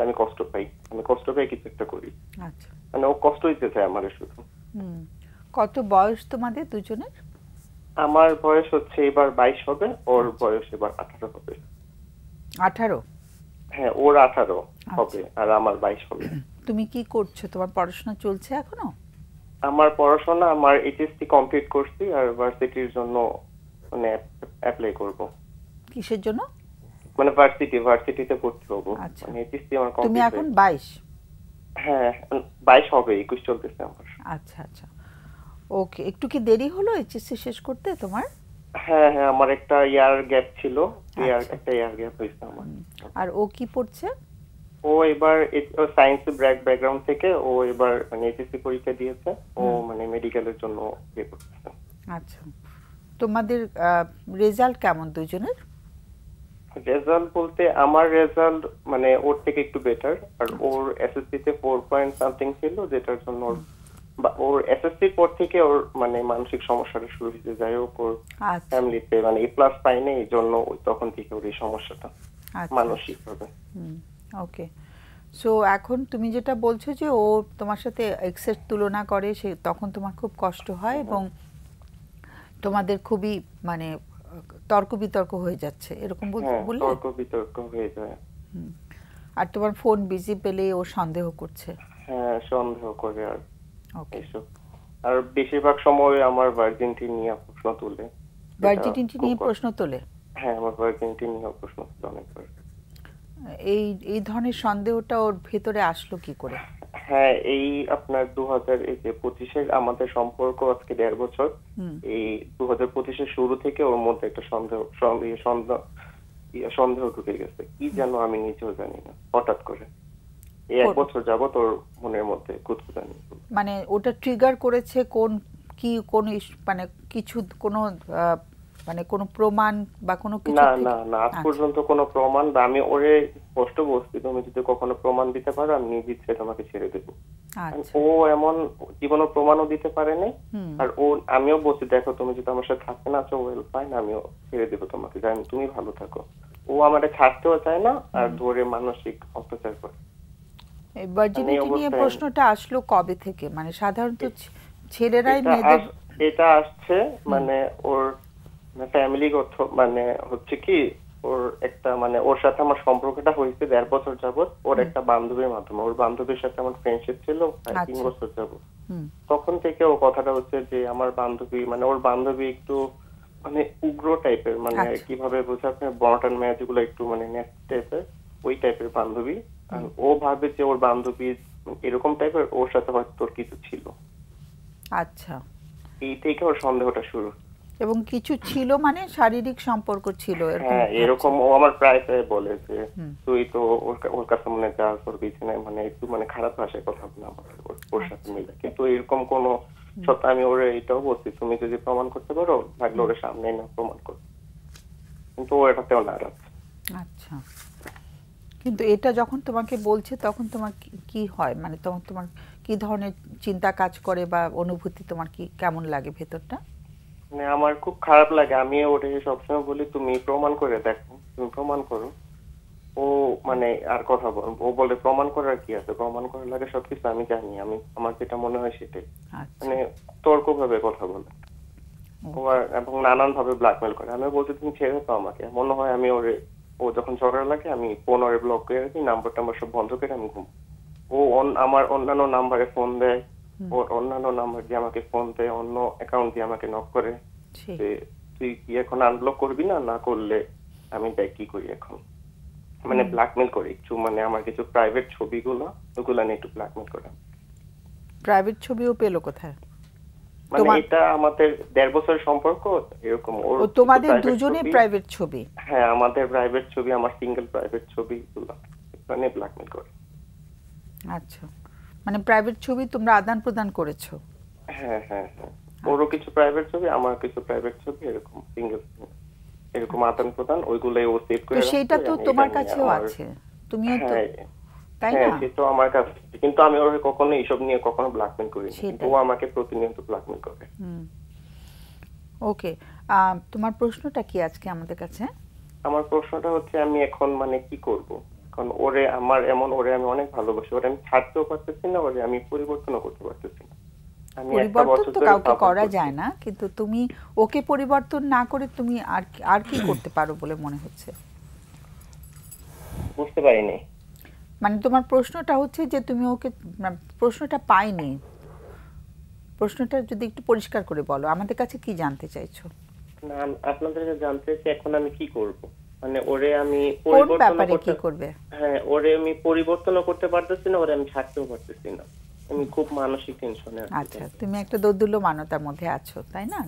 আমি কষ্ট পাই, আমি কষ্ট পাই কিছু একটা করি। মানে ও কষ্ট দিতে চায় আমারে শুধু। কত বয়স তোমাদের দুজনের? আমার বয়স হচ্ছে এবার 22 হবে, ওর বয়স এবার 18 হবে। 18? হ্যাঁ, ওর 18 হবে আর আমার 22 হবে। তুমি কি করছো? তোমার পড়াশোনা চলছে এখনো? আমার পড়াশোনা আমার এইচএসসি কমপ্লিট করছি আর ভার্সিটির জন্য মানে অ্যাপ্লাই করব। কিসের জন্য? মানে ভার্সিটিতে ভর্তি হবো। আচ্ছা। মানে এইচএসসি আমার তুমি কমপ্লিট। এখন 22? হ্যাঁ 22 হবে, 21 চলতেছে আমার। আচ্ছা আচ্ছা, ওকে। একটু কি দেরি হলো এইচএসসি শেষ করতে তোমার? হ্যাঁ হ্যাঁ, আমার একটা ইয়ার গ্যাপ ছিল, আচ্ছা। একটা ইয়ার গ্যাপ হয়েছে আমার। আর ও কি পড়ছে? ও এবার সায়েন্স ব্যাকগ্রাউন্ড থেকে ও এবার মানে এইচএসসি পরীক্ষা দিয়েছে। ও মানে মেডিকেলের জন্য ইয়ে করতেছে। আচ্ছা, তোমাদের রেজাল্ট কেমন দুজনের? রেজাল্ট বলতে আমার রেজাল্ট মানে ওর থেকে একটু বেটার। আর ওর এসএসসি তে 4 পয়েন্ট সামথিং ছিল, যেটার জন্য ওর এসএসসির পর থেকে ওর মানে মানসিক সমস্যাটা শুরু হয়েছে। যাই হোক ওর আচ্ছা ফ্যামিলিতে মানে A+ পাইনি, এই জন্য তখন থেকে ওর এই সমস্যাটা আচ্ছা, মানসিক ভাবে। ওকে। সো এখন তুমি যেটা বলছো যে ও তোমার সাথে এক্সের তুলনা করে, সে তখন তোমার খুব কষ্ট হয় এবং তোমাদের খুবই মানে তর্ক বিতর্ক হয়ে যাচ্ছে, এরকম বললে? তর্ক বিতর্ক হয়ে যায়। আর তোমার ফোন বিজি পেলে ও সন্দেহ করছে? হ্যাঁ, সন্দেহ করে। আর ওকে। এসব আর বেশিরভাগ সময় আমার ভার্জিনিটি নিয়ে প্রশ্ন তুলে। ভার্জিনিটি নিয়ে প্রশ্ন তোলে? হ্যাঁ, আমার ভার্জিনিটি নিয়ে প্রশ্ন তুলে অনেকবার। এই এই ধরনের সন্দেহটা ওর ভেতরে আসলো কি করে? হ্যাঁ, এই আপনার 2025 আমাদের সম্পর্ক আজকে 1.5 বছর। এই 2025 শুরু থেকে ওর মধ্যে একটা সন্দেহ ঢুকে গেছে। কি যেন আমি নিজেও জানি না, হঠাৎ করে এই 1 বছর যাবত ওর মনের মধ্যে কুতকুতানি। মানে ওটা ট্রিগার করেছে কোন মানে কিছু কোনো মানে কোনো প্রমাণ বা কোনো কিছু? না না না, আজ পর্যন্ত কোনো প্রমাণ বা আমি ওরে স্পষ্ট বলছি, তুমি যদি কখনো প্রমাণ দিতে পারো আমি নিজে ইচ্ছে তোমাকে ছেড়ে দেবো। ও এমন জীবনে প্রমাণও দিতে পারে নাই। আর আমিও বলছি, দেখো তুমি যদি আমার সাথে থাকতে না চাও ওয়েল ফাইন, আমিও ছেড়ে দেবো তোমাকে, জানি তুমি ভালো থাকো। ও আমাকে ছাড়তেও চায় না আর ধরে মানসিক অত্যাচার করে। এই ভার্জিনিটি নিয়ে প্রশ্নটা আসলো কবে থেকে? মানে সাধারণত ছেলেরাই মেয়েদের এটা আসছে মানে ওর ফ্যামিলিগত মানে হচ্ছে কি, ওর একটা মানে ওর সাথে আমার সম্পর্কটা হয়েছে 1.5 বছর যাবত ওর একটা বান্ধবীর মাধ্যমে। ওর বান্ধবীর সাথে আমার ফ্রেন্ডশিপ ছিল 3 বছর যাবত। তখন থেকে ও কথাটা হচ্ছে যে আমার বান্ধবী মানে ওর বান্ধবী একটু মানে উগ্র টাইপের, মানে কিভাবে বোঝা আপনার বনটান মেয়ে যেগুলো একটু মানে নেক্সট টাইপের, ওই টাইপের বান্ধবী। আর ও ভাবে যে ওর বান্ধবী এরকম টাইপের, ওর সাথে হয়তো তোর কিছু ছিল। আচ্ছা, এই থেকে ওর সন্দেহটা শুরু। এবং কিছু ছিল মানে শারীরিক সম্পর্ক ছিল? হ্যাঁ, এরকম ও আমার প্রায় বলে যে তুই তো ওর কাছে মনে যা তোর বিছানায় মানে একটু মানে খারাপ ভাষায় কথা বলে আমার ওর সাথে মিলে। কিন্তু এরকম কোনো সত্য আমি ওরে এটাও বলছি, তুমি যদি প্রমাণ করতে পারো লাগলে ওর সামনে না প্রমাণ করো, কিন্তু ও এটাতেও নারাজ। আচ্ছা, কিন্তু এটা যখন তোমাকে বলছে তখন তোমার কি হয়? মানে তোমার কি ধরনের চিন্তা কাজ করে বা অনুভূতি তোমার কি কেমন লাগে ভেতরটা? মানে আমার খুব খারাপ লাগে। আমি ওরে সবসময় বলি তুমি প্রমাণ করে দেখো, তুমি প্রমাণ করো। ও মানে আর কথা বল, ও বলে প্রমাণ করার কি আছে, প্রমাণ করার লাগে সবকিছু আমি জানি, আমি আমার যেটা মনে হয় সেটাই। মানে তর্ক ভাবে কথা বলে এবং নানান ভাবে ব্ল্যাকমেল করে। আমি বলছি তুমি ছেড়ে দাও আমাকে। মনে হয় আমি ওরে, ও যখন ঝগড়া লাগে আমি ফোন ওরে ব্লক করে রাখি, নাম্বার টাম্বার সব বন্ধ করে আমি ঘুম। ও আমার অন্যান্য নাম্বারে ফোন দেয়, ওর অন্যান্য নাম্বার দিয়ে আমাকে ফোন দেয়, অন্য অ্যাকাউন্ট দিয়ে আমাকে নক করে যে তুই কি এখন আনব্লক করবি না, না করলে আমি দেখ কি করি এখন। মানে ব্ল্যাকমেল করে একটু, মানে আমার কিছু প্রাইভেট ছবিগুলো ওগুলো নিয়ে একটু ব্ল্যাকমেল করে। প্রাইভেট ছবিও পেলো কোথায়? মানে এটা আমাদের 1.5 বছরের সম্পর্ক এরকম। ও তোমাদের দুজনে প্রাইভেট ছবি? হ্যাঁ, আমাদের প্রাইভেট ছবি, আমার সিঙ্গেল প্রাইভেট ছবিগুলো মানে ব্ল্যাকমেল করে। আচ্ছা, মানে প্রাইভেট ছবি তোমরা আদান প্রদান করেছো? হ্যাঁ হ্যাঁ হ্যাঁ, ওরও কিছু প্রাইভেট ছবি, আমার কিছু প্রাইভেট ছবি, এরকম সিঙ্গেল এরকম আদান প্রদান, ওইগুলাই ও সেভ করে রাখে। সেটা তো তোমার কাছেও আছে, তুমিও তো, তাই না? হ্যাঁ, সেটা আমার কাছে, কিন্তু আমি ওরে কখনো এইসব নিয়ে কখনো ব্ল্যাকমেল করিনি, কিন্তু ও আমাকে প্রতিনিয়ত ব্ল্যাকমেল করে। ওকে, তোমার প্রশ্নটা কি আজকে আমাদের কাছে? আমার প্রশ্নটা হচ্ছে আমি এখন মানে কি করব? কারণ ওরে আমার এমন, ওরে আমি অনেক ভালোবাসি, ওরে আমি ছাড়তেও পারতেছি না, ওরে আমি পরিবর্তনও করতে পারতেছি না। পরিবর্তন তো কাউকে করা যায় না, কিন্তু তুমি ওকে পরিবর্তন না করে তুমি আর কি করতে পারো বলে মনে হচ্ছে? বুঝতে পারিনি। মানে তোমার প্রশ্নটা হচ্ছে যে তুমি ওকে, প্রশ্নটা পাইনি। প্রশ্নটা যদি একটু পরিষ্কার করে বলো, আমাদের কাছে কি জানতে চাইছো? না, আপনাদের কাছে জানতে চাই এখন আমি কি করব, মানে ওরে আমি কোন পরিবর্তন ব্যাপারে কি করতে, করবে? হ্যাঁ ওরে আমি পরিবর্তনও করতে পারতেছি না, ওরে আমি ছাড়তেও পারতেছি না, আমি খুব মানসিক টেনশনে আছি। আচ্ছা, তুমি একটা দোদুল্য মানতার মধ্যে আছো, তাই না?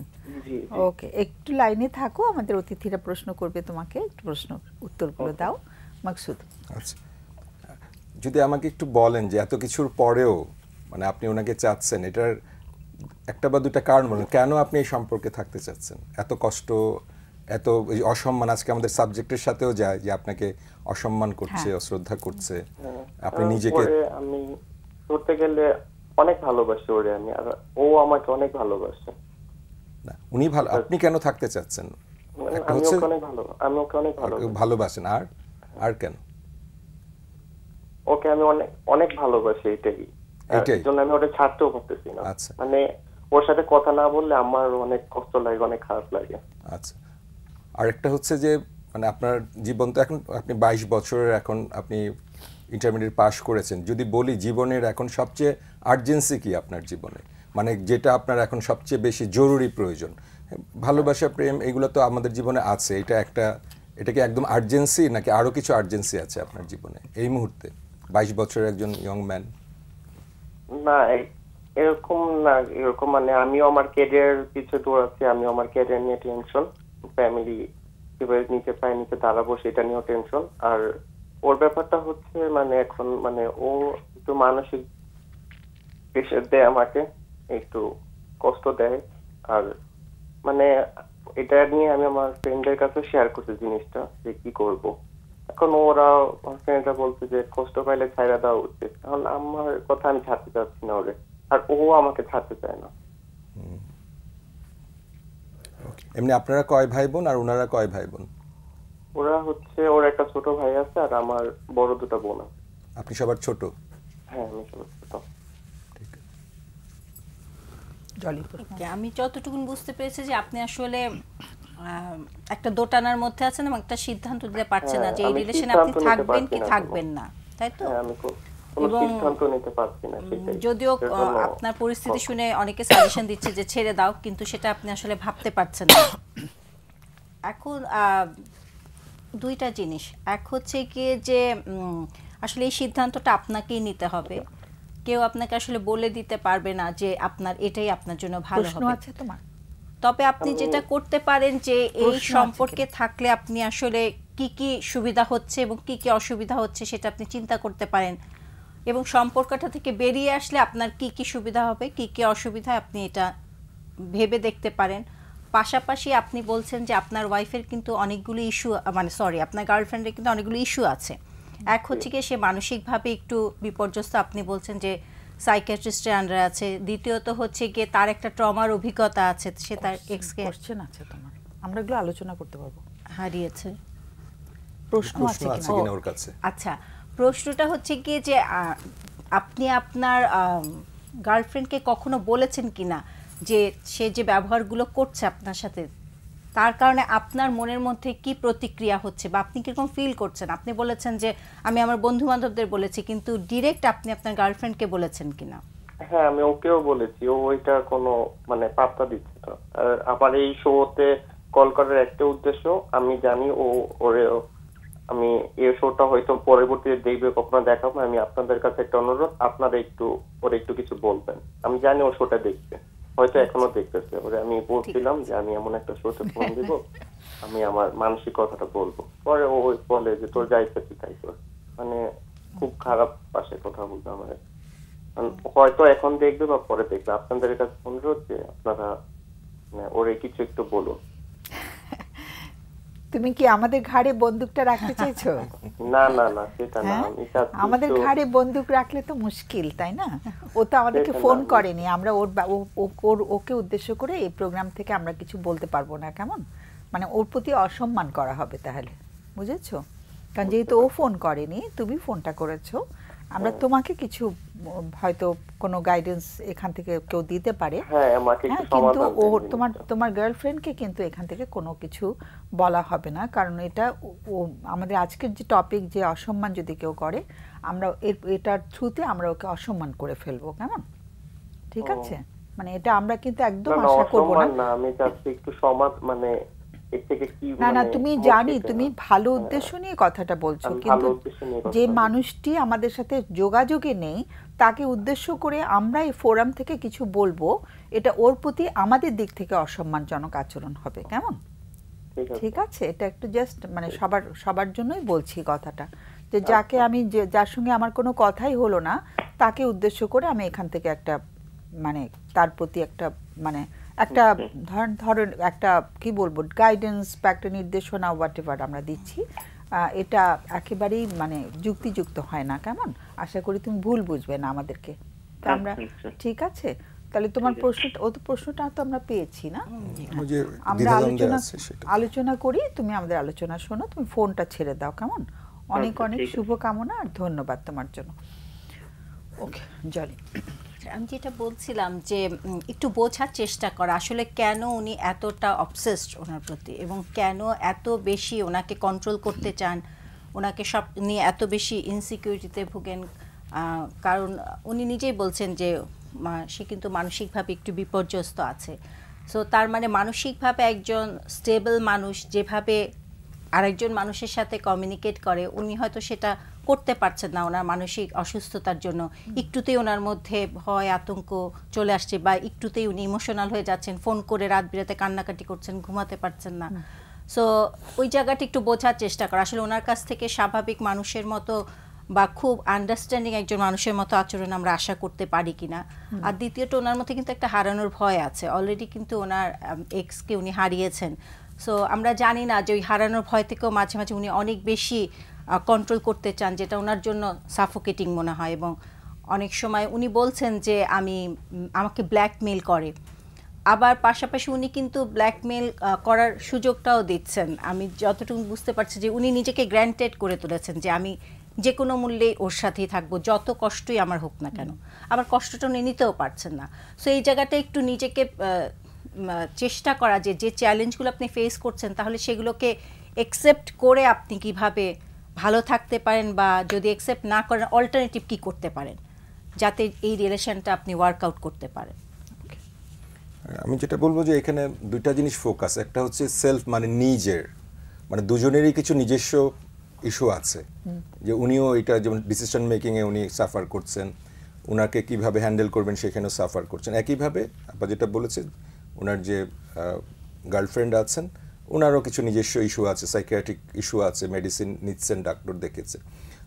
জি ওকে, একটু লাইনে থাকো, আমাদের অতিথিরা প্রশ্ন করবে তোমাকে, একটু প্রশ্ন উত্তরগুলো দাও। মাকসুদ, আচ্ছা, যদি আমাকে একটু বলেন যে এত কিছুর পরেও মানে আপনি ওনাকে চাচ্ছেন, এটার একটা বা দুটা কারণ বলেন, কেন আপনি এই সম্পর্কে থাকতে চাচ্ছেন? এত কষ্ট, এত এই অসম্মান, আজকে আমাদের সাবজেক্টের সাথেও যায় যে আপনাকে অসম্মান করছে, অশ্রদ্ধা করছে, আপনি নিজেকে। আমি ধরতে গেলে অনেক ভালোবাসি ওরে আমি, আর ও আমাকে অনেক ভালোবাসে। না, উনি ভালো, আপনি কেন থাকতে চাচ্ছেন? একটা আমি হচ্ছে ওকে অনেক ভালোবাসি। ভালোবাসেন, আর কেন? ওকে আমি অনেক অনেক ভালোবাসি, এটাই এর জন্য আমি ওটা ছাড়তেও পারতেছি না। আচ্ছা, মানে ওর সাথে কথা না বললে আমার অনেক কষ্ট লাগে, অনেক খারাপ লাগে। আচ্ছা, আর একটা হচ্ছে যে মানে আপনার জীবন তো এখন, আপনি 22 বছরের, এখন আপনি ইন্টারমিডিয়েট পাস করেছেন। যদি বলি জীবনের এখন সবচেয়ে আর্জেন্সি কি আপনার জীবনে, মানে যেটা আপনার এখন সবচেয়ে বেশি জরুরি প্রয়োজন? ভালোবাসা, প্রেম, এগুলো তো আমাদের জীবনে আছে, এটা কি একদম আর্জেন্সি, নাকি আরো কিছু আর্জেন্সি আছে আপনার জীবনে এই মুহূর্তে 22 বছরের একজন ইয়ং ম্যান? না এরকম না, এরকম মানে আমিও আমার ক্যারিয়ার পিছে দৌড়াচ্ছি, আমিও আমার ক্যারিয়ার নিয়ে টেনশন, ফ্যামিলি কিভাবে নিচে দাঁড়াবো সেটা নিয়েও টেনশন। আর ওর ব্যাপারটা হচ্ছে মানে এখন মানে ও একটু মানসিক প্রেশার দেয় আমাকে, একটু কষ্ট দেয়। আর মানে এটা নিয়ে আমি আমার ফ্রেন্ডের কাছে শেয়ার করছি জিনিসটা, যে কি করব। এখন ওরা ফ্রেন্ডরা বলছে যে কষ্ট পাইলে ছাইড়া দেওয়া উচিত। এখন আমার কথা আমি ছাড়তে চাচ্ছি না ওরে, আর ও আমাকে ছাড়তে চায় না। এমনি আপনারা কয় ভাই বোন, আর ওনারা কয় ভাই বোন? ওরা হচ্ছে, ওর একটা ছোট ভাই আছে আর আমার বড় দুটো বোন আছে। আপনি সবার ছোট? হ্যাঁ, আমি সবার ছোট। আমি যতটুকু বুঝতে পেরেছি যে আপনি আসলে একটা দোটানার মধ্যে আছেন এবং একটা সিদ্ধান্ত দিতে পারছেন না যে এই রিলেশনে আপনি থাকবেন কি থাকবেন না, তাই তো? আমি কোনো সিদ্ধান্ত নিতে পারছি না। যদিও আপনার পরিস্থিতি শুনে অনেকে সাজেশন দিচ্ছে যে ছেড়ে দাও, কিন্তু সেটা আপনি আসলে ভাবতে পারছেন না। এখন দুইটা জিনিস, এক হচ্ছে কি যে আসলে এই সিদ্ধান্তটা আপনাকেই নিতে হবে, কেউ আপনাকে আসলে বলে দিতে পারবে না যে আপনার এটাই আপনার জন্য ভালো হবে। তবে আপনি যেটা করতে পারেন যে এই সম্পর্কে থাকলে আপনি আসলে কি কি সুবিধা হচ্ছে এবং কি কি অসুবিধা হচ্ছে সেটা আপনি চিন্তা করতে পারেন, এবং সম্পর্কটা থেকে বেরিয়ে আসলে আপনার কি কি সুবিধা হবে কি কি অসুবিধা আপনি এটা ভেবে দেখতে পারেন। পাশাপাশি আপনি বলছেন যে আপনার ওয়াইফের কিন্তু অনেকগুলো ইস্যু, মানে সরি আপনার গার্লফ্রেন্ডের কিন্তু অনেকগুলো ইস্যু আছে। এক হচ্ছে কি সে মানসিকভাবে একটু বিপর্যস্ত, আপনি বলছেন যে সাইকিয়াট্রিস্টের আন্ডারে আছে। দ্বিতীয়ত হচ্ছে গিয়ে তার একটা ট্রমার অভিজ্ঞতা আছে, সে তার এক্সকে কোশ্চেন আছে তোমার, আমরা এগুলো আলোচনা করতে পারবো। হারিয়েছে, প্রশ্ন আছে কিনা ওর কাছে? আচ্ছা, প্রশ্নটা হচ্ছে কি যে আপনি আপনার গার্লফ্রেন্ডকে কখনো বলেছেন কিনা যে সে যে ব্যবহারগুলো করছে আপনার সাথে তার কারণে আপনার মনের মধ্যে কি প্রতিক্রিয়া হচ্ছে বা আপনি কিরকম ফিল করছেন? আপনি বলেছেন যে আমি আমার বন্ধু বান্ধবদের বলেছি, কিন্তু ডিরেক্ট আপনি আপনার গার্লফ্রেন্ডকে বলেছেন কিনা? হ্যাঁ, আমি ওকেও বলেছি, ও ওইটা কোনো মানে পাত্তা দিচ্ছে না। আর আমার এই শোতে কল করার একটা উদ্দেশ্য, আমি জানি ওরে আমি এই শোটা হয়তো পরবর্তীতে দেখবে, কখনো দেখাবো, আমি আপনাদের কাছে একটা অনুরোধ, আপনারা ওরে একটু কিছু বলবেন। আমি জানি ও শোটা দেখবে, হয়তো এখনো দেখতেছে। ওরে আমি বলছিলাম যে আমি এমন একটা শোতে ফোন দিব, আমি আমার মানসিক কথাটা বলবো। পরে ও বলে যে তোর যা ইচ্ছা তুই তাই কর। মানে খুব খারাপ পাশে কথা বলতো আমার, হয়তো এখন দেখবে বা পরে দেখবে। আপনাদের কাছে অনুরোধ যে আপনারা ওরে কিছু একটু বলুন। তুমি কি আমাদের ঘাড়ে বন্দুকটা রাখতে চাইছো? না না না, সেটা না। আমি আমাদের ঘাড়ে বন্দুক রাখলে তো মুশকিল, তাই না? ও তো আমাদেরকে ফোন করেনি, আমরা ওকে উদ্দেশ্য করে এই প্রোগ্রাম থেকে আমরা কিছু বলতে পারবো না, কেমন? মানে ওর প্রতি অসম্মান করা হবে তাহলে, বুঝেছো? কারণ যেহেতু ও ফোন করেনি, তুমি ফোনটা করেছো, আমরা তোমাকে কিছু হয়তো কোনো গাইডেন্স এখান থেকে কেউ দিতে পারে, কিন্তু ও তোমার গার্লফ্রেন্ডকে কিন্তু এখান থেকে কোনো কিছু বলা হবে না, কারণ এটা ও আমাদের আজকের যে টপিক, যে অসম্মান যদি কেউ করে, আমরা এটার থ্রুতে আমরা ওকে অসম্মান করে ফেলবো, কেমন? ঠিক আছে, মানে এটা আমরা কিন্তু একদম না, আশা করব না। অসম্মান না, আমি চাচ্ছি একটু সমাজ, মানে এর থেকে কি, না না, মানে তুমি মুক্তি জানি পেতে তুমি হবে। ভালো উদ্দেশ্য নিয়ে কথাটা বলছো, আমি কিন্তু ভালো উদ্দেশ্য নিয়ে কথা যে বলছি। মানুষটি আমাদের সাথে যোগাযোগে নেই তাকে উদ্দেশ্য করে আমরা এই ফোরাম থেকে কিছু বলবো, এটা ওর প্রতি আমাদের দিক থেকে অসম্মানজনক আচরণ হবে, কেমন? ঠিক আছে, এটা একটু জাস্ট মানে সবার সবার জন্যই বলছি কথাটা, যে যাকে আমি যার সঙ্গে আমার কোনো কথাই হলো না তাকে উদ্দেশ্য করে আমি এখান থেকে একটা মানে তার প্রতি একটা মানে একটা ধরেন একটা কি বলবো গাইডেন্স বা একটা নির্দেশনা হোয়াটএভার আমরা দিচ্ছি, এটা একেবারেই মানে যুক্তিযুক্ত হয় না, কেমন? আশা করি তুমি ভুল বুঝবে না আমাদেরকে। তো আমরা ঠিক আছে, তাহলে তোমার প্রশ্নটা প্রশ্নটা তো আমরা পেয়েছি না, আমরা আলোচনা করি, তুমি আমাদের আলোচনা শোনো, তুমি ফোনটা ছেড়ে দাও, কেমন? অনেক অনেক শুভকামনা আর ধন্যবাদ তোমার জন্য। ওকে জলি, আমি যেটা বলছিলাম যে একটু বোঝার চেষ্টা করা আসলে কেন উনি এতটা অবসেসড ওনার প্রতি, এবং কেন এত বেশি ওনাকে কন্ট্রোল করতে চান, ওনাকে সব নিয়ে এত বেশি ইনসিকিউরিটিতে ভোগেন। কারণ উনি নিজেই বলছেন যে সে কিন্তু মানসিকভাবে একটু বিপর্যস্ত আছে। সো তার মানে মানসিকভাবে একজন স্টেবল মানুষ যেভাবে আরেকজন মানুষের সাথে কমিউনিকেট করে, উনি হয়তো সেটা করতে পারছেন না ওনার মানসিক অসুস্থতার জন্য। একটুতেই ওনার মধ্যে ভয় আতঙ্ক চলে আসছে, বা একটুতেই উনি ইমোশনাল হয়ে যাচ্ছেন, ফোন করে রাত বিরাতে কান্নাকাটি করছেন, ঘুমাতে পারছেন না। সো ওই জায়গাটা একটু বোঝার চেষ্টা করা, আসলে ওনার কাছ থেকে স্বাভাবিক মানুষের মতো বা খুব আন্ডারস্ট্যান্ডিং একজন মানুষের মতো আচরণ আমরা আশা করতে পারি কিনা। আর দ্বিতীয়ত ওনার মধ্যে কিন্তু একটা হারানোর ভয় আছে, অলরেডি কিন্তু ওনার এক্সকে উনি হারিয়েছেন। সো আমরা জানি না যে ওই হারানোর ভয় থেকেও মাঝে মাঝে উনি অনেক বেশি কন্ট্রোল করতে চান, যেটা ওনার জন্য সাফোকেটিং মনে হয়। এবং অনেক সময় উনি বলছেন যে আমাকে ব্ল্যাকমেইল করে, আবার পাশাপাশি উনি কিন্তু ব্ল্যাকমেইল করার সুযোগটাও দিচ্ছেন। আমি যতটুকু বুঝতে পারছি যে উনি নিজেকে গ্র্যান্টেড করে তুলেছেন যে আমি যে কোনো মূল্যে ওর সাথেই থাকবো, যত কষ্টই আমার হোক না কেন। আবার কষ্টটা উনি নিতেও পারছেন না। সো এই জায়গাটা একটু নিজেকে চেষ্টা করা যে যে চ্যালেঞ্জগুলো আপনি ফেস করছেন তাহলে সেগুলোকে একসেপ্ট করে আপনি কিভাবে ভালো থাকতে পারেন, বা যদি একসেপ্ট না করেন অল্টারনেটিভ কি করতে পারেন যাতে এই রিলেশনটা আপনি ওয়ার্কআউট করতে পারেন। আমি যেটা বলবো যে এখানে দুইটা জিনিস ফোকাস, একটা হচ্ছে সেলফ মানে নিজের, মানে দুজনেরই কিছু নিজস্ব ইস্যু আছে, যে উনিও এটা যেমন ডিসিশন মেকিংয়ে উনি সাফার করছেন, ওনাকে কিভাবে হ্যান্ডেল করবেন সেখানেও সাফার করছেন। একইভাবে আপা যেটা বলেছেন ওনার যে গার্লফ্রেন্ড আছেন ওনারও কিছু নিজস্ব ইস্যু আছে, সাইকিয়াট্রিক ইস্যু আছে, মেডিসিন নিচ্ছেন, ডাক্তার দেখেছে।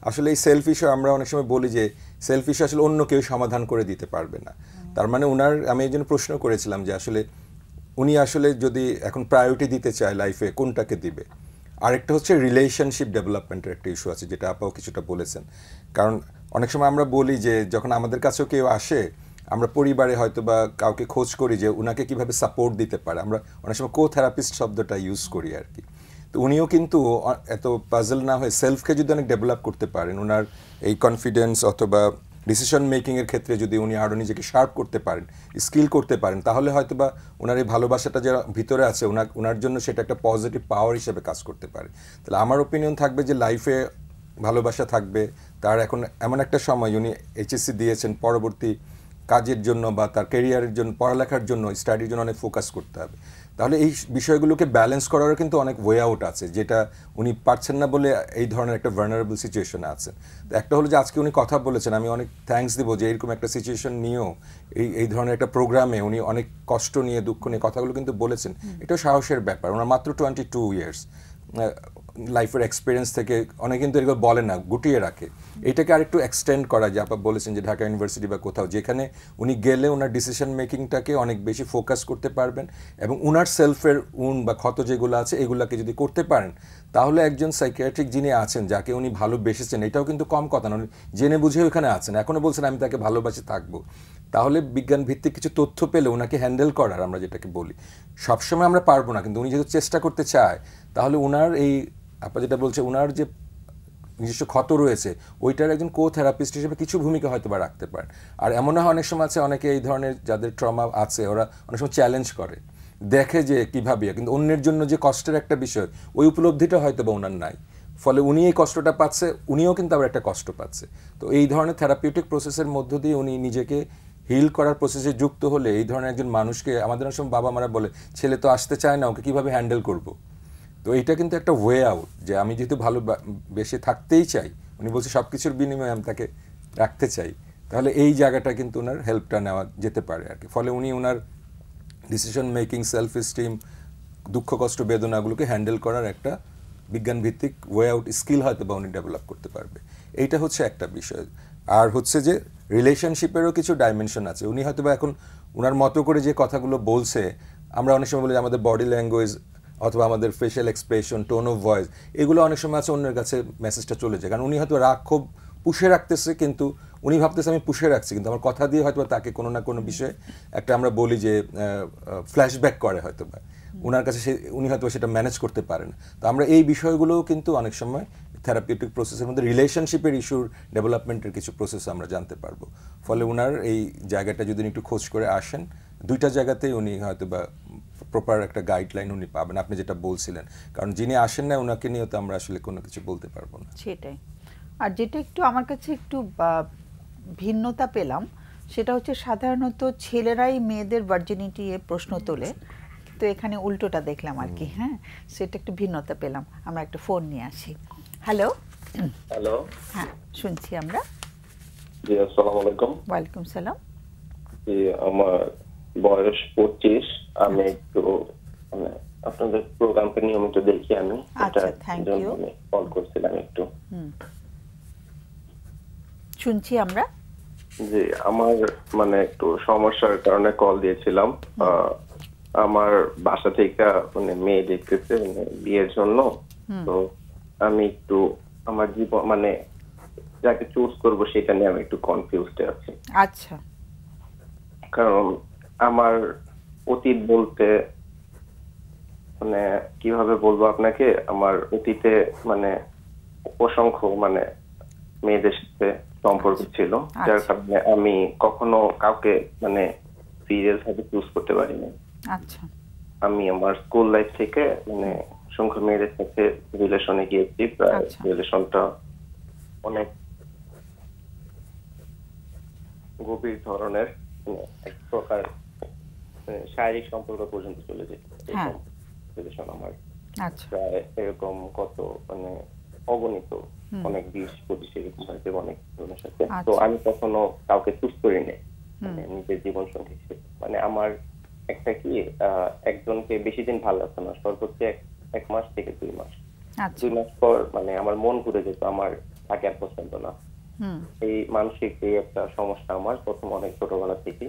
আসলে এই সেলফ ইস্যু আমরা অনেক সময় বলি যে সেলফ ইস্যু আসলে অন্য কেউ সমাধান করে দিতে পারবে না। তার মানে ওনার, আমি এই জন্য প্রশ্ন করেছিলাম যে আসলে উনি আসলে যদি এখন প্রায়োরিটি দিতে চায় লাইফে কোনটাকে দিবে। আরেকটা হচ্ছে রিলেশনশিপ ডেভেলপমেন্টের একটা ইস্যু আছে, যেটা আপাও কিছুটা বলেছেন। কারণ অনেক সময় আমরা বলি যে যখন আমাদের কাছেও কেউ আসে, আমরা পরিবারে হয়তো বা কাউকে খোঁজ করি যে ওনাকে কিভাবে সাপোর্ট দিতে পারে, আমরা অনেক সময় কো-থেরাপিস্ট শব্দটা ইউজ করি আর কি। তো উনিও কিন্তু এত পাজল না হয়ে সেলফকে যদি অনেক ডেভেলপ করতে পারেন, ওনার এই কনফিডেন্স অথবা ডিসিশন মেকিংয়ের ক্ষেত্রে যদি উনি আরও নিজেকে শার্প করতে পারেন, স্কিল করতে পারেন, তাহলে হয়তো বা ওনার এই ভালোবাসাটা যারা ভিতরে আছে ওনার জন্য সেটা একটা পজিটিভ পাওয়ার হিসেবে কাজ করতে পারে। তাহলে আমার ওপিনিয়ন থাকবে যে লাইফে ভালোবাসা থাকবে, তার এখন এমন একটা সময় উনি এইচএসসি দিয়েছেন, পরবর্তী কাজের জন্য বা তার ক্যারিয়ারের জন্য, পড়ালেখার জন্য, স্টাডির জন্য অনেক ফোকাস করতে হবে। তাহলে এই বিষয়গুলোকে ব্যালেন্স করারও কিন্তু অনেক ওয়ে আউট আছে, যেটা উনি পারছেন না বলে এই ধরনের একটা ভালনারেবল সিচুয়েশনে আছেন। তো একটা হলো যে আজকে উনি কথা বলেছেন, আমি অনেক থ্যাঙ্কস দেবো যে এরকম একটা সিচুয়েশন নিয়েও এই ধরনের একটা প্রোগ্রামে উনি অনেক কষ্ট নিয়ে, দুঃখ নিয়ে কথাগুলো কিন্তু বলেছেন। এটাও সাহসের ব্যাপার। ওনার মাত্র 22 ইয়ার্স, লাইফের এক্সপিরিয়েন্স থেকে অনেক কিন্তু এগুলো বলে না, গুটিয়ে রাখে। এটাকে আরেকটু এক্সটেন্ড করা যায়, আপনি বলেছেন যে ঢাকা ইউনিভার্সিটি বা কোথাও, যেখানে উনি গেলে ওনার ডিসিশন মেকিংটাকে অনেক বেশি ফোকাস করতে পারবেন, এবং ওনার সেলফের বা ক্ষত যেগুলো আছে এগুলাকে যদি করতে পারেন, তাহলে একজন সাইকিয়াট্রিক যিনি আছেন, যাকে উনি ভালোবেসেছেন, এটাও কিন্তু কম কথা না, জেনে বুঝে ওখানে আছেন, এখনও বলছেন আমি তাকে ভালোবাসে থাকবো। তাহলে বিজ্ঞান ভিত্তিক কিছু তথ্য পেলে ওনাকে হ্যান্ডেল করার, আমরা যেটাকে বলি, সবসময় আমরা পারবো না, কিন্তু উনি যেহেতু চেষ্টা করতে চায়, তাহলে ওনার এই আপনি যেটা বলছে ওনার যে নিজস্ব ক্ষত রয়েছে ওইটার একজন কো-থেরাপিস্ট হিসেবে কিছু ভূমিকা হয়তো বা রাখতে পারেন। আর এমন হয় অনেক সময় আছে, অনেকে এই ধরনের যাদের ট্রমা আছে ওরা অনেক সময় চ্যালেঞ্জ করে, দেখে যে কীভাবে, কিন্তু অন্যের জন্য যে কষ্টের একটা বিষয়, ওই উপলব্ধিটা হয়তো বা ওনার নাই, ফলে উনি এই কষ্টটা পাচ্ছে, উনিও কিন্তু আবার একটা কষ্ট পাচ্ছে। তো এই ধরনের থেরাপিউটিক প্রসেসের মধ্য দিয়ে উনি নিজেকে হিল করার প্রসেসে যুক্ত হলে এই ধরনের একজন মানুষকে আমাদের অনেক সময় বাবা মারা বলে ছেলে তো আসতে চায় না, ওকে কীভাবে হ্যান্ডেল করব। তো এইটা কিন্তু একটা ওয়ে আউট, যে আমি যেহেতু ভালো বেশি থাকতেই চাই, উনি বলছে সব কিছুর বিনিময়ে আমি তাকে রাখতে চাই, তাহলে এই জায়গাটা কিন্তু ওনার হেল্পটা নেওয়া যেতে পারে আর কি। ফলে উনি ওনার ডিসিশন মেকিং, সেলফ এস্টিম, দুঃখ কষ্ট বেদনাগুলোকে হ্যান্ডেল করার একটা বিজ্ঞানভিত্তিক ওয়ে আউট স্কিল হয়তো বা উনি ডেভেলপ করতে পারবে। এইটা হচ্ছে একটা বিষয়। আর হচ্ছে যে রিলেশনশিপেরও কিছু ডাইমেনশন আছে। উনি হয়তো বা এখন ওনার মতো করে যে কথাগুলো বলছে, আমরা অনেক সময় বলি আমাদের বডি ল্যাঙ্গুয়েজ অথবা আমাদের facial expression, tone of voice, এগুলো অনেক সময় আছে অন্যের কাছে মেসেজটা চলে যায়। কারণ উনি হয়তো রাগ খুব পুষে রাখতেছে, কিন্তু উনি ভাবতেছে আমি পুষে রাখছি, কিন্তু আমার কথা দিয়ে হয়তো তাকে কোনো না কোনো বিষয়ে একটা আমরা বলি যে ফ্ল্যাশব্যাক করে হয়তো বা ওনার কাছে, উনি হয়তো সেটা ম্যানেজ করতে পারেন। তো আমরা এই বিষয়গুলোও কিন্তু অনেক সময় থেরাপিউটিক প্রসেসের মধ্যে রিলেশনশিপের ইস্যুর ডেভেলপমেন্টের কিছু প্রসেস আমরা জানতে পারবো। ফলে ওনার এই জায়গাটা যদি একটু খোঁজ করে আসেন, দুইটা জায়গাতেই উনি হয়তো বা প্রপার একটা গাইডলাইন উনি পাবেন, আপনি যেটা বলছিলেন। কারণ যিনি আসেন না, ওনাকে নিয়েও তো আমরা আসলে কোনো কিছু বলতে পারবো না। সেটাই। আর যেটা একটু আমার কাছে একটু ভিন্নতা পেলাম, সেটা হচ্ছে সাধারণত ছেলেরাই মেয়েদের ভার্জিনিটি এ প্রশ্ন তোলে, তো এখানে উল্টোটা দেখলাম আর কি। হ্যাঁ, সেটা একটু ভিন্নতা পেলাম। আমরা একটা ফোন নিয়ে আসি। হ্যালো। হ্যালো। হ্যাঁ, শুনছি আমরা। জি, আসসালামু আলাইকুম। ওয়ালাইকুম সালাম। জি, আমার বয়স 25। আমি একটু মানে আপনাদের প্রোগ্রামকে নিয়মিত দেখি আমি। আচ্ছা, থ্যাংক ইউ। আমি কল করছিলাম একটু। শুনছি আমরা। জি, আমার মানে একটু সমস্যার কারণে কল দিয়েছিলাম। আমার বাসা থেকে মানে মেয়ে দেখতেছে মানে বিয়ের জন্য। তো আমি একটু আমার জীবন মানে যাকে চুজ করব সেটা নিয়ে আমি একটু কনফিউজড আছি। আচ্ছা। কারণ আমার অতীত বলতে মানে কিভাবে বলবো আপনাকে, আমার অতীতে মানে অসংখ্য মানে মেয়েদের সাথে সম্পর্ক ছিল, যার কারণে আমি কখনো কাউকে মানে সিরিয়াস ভাবে চুজ করতে পারিনি। আচ্ছা। আমি আমার স্কুল লাইফ থেকে মানে অসংখ্য মেয়েদের সাথে রিলেশনে গিয়েছি। প্রায় রিলেশনটা অনেক গভীর ধরনের, এক প্রকার শারীরিক সম্পর্ক পর্যন্ত চলে যেত রিলেশন আমার। প্রায় এরকম কত মানে অগণিত অনেক 20-25 এরকম হয়েছে অনেক জনের সাথে। তো আমি কখনো কাউকে চুজ করিনি মানে নিজের জীবন সঙ্গী হিসেবে। মানে আমার একটা কি একজনকে বেশি দিন ভালো লাগতো না, সর্বোচ্চ 1 মাস থেকে 2 মাস। 2 মাস পর মানে আমার মন ঘুরে যেত, আমার তাকে আর পছন্দ না। এই মানসিক এই একটা সমস্যা আমার প্রথম অনেক ছোটবেলা থেকে।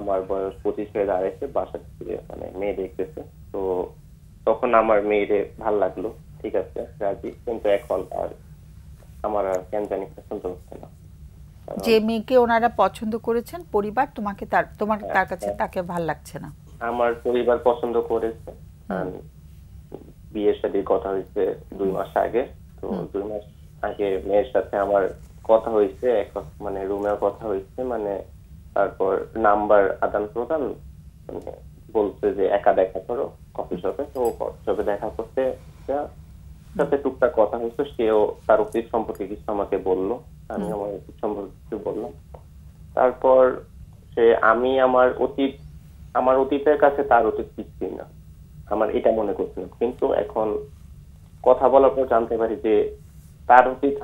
আমার বয়স 25 হয়ে দাঁড়াইছে, বাসা থেকে মানে মেয়ে দেখতেছে। তো তখন আমার মেয়েরে ভাল লাগলো, ঠিক আছে রাজি, কিন্তু এখন আর আমার আর কেন জানি পছন্দ হচ্ছে না। যে মেয়েকে ওনারা পছন্দ করেছেন পরিবার, তোমাকে তোমার তার কাছে তাকে ভাল লাগছে না। আমার পরিবার পছন্দ করেছে, বিয়ের শাদীর কথা হয়েছে 2 মাস আগে। তো 2 মাস আগে মেয়ের সাথে আমার কথা হয়েছে, মানে রুমেও কথা হয়েছে, মানে তারপর নাম্বার আদান প্রদান, মানে বলছে যে একা দেখা করো কফি শপে। তো কফি শপে দেখা করতে সাথে টুকটাক কথা হয়েছে। সেও তার অতীত সম্পর্কে কিছু আমাকে বললো, আমি আমার অতীত সম্পর্কে কিছু বললাম। তারপর আমি আমার অতীতের কাছে তার অতীত কিছুই না, আমার এটা মনে করছিল। কিন্তু এখন কথা বলার পর জানতে পারি যে তার অতীত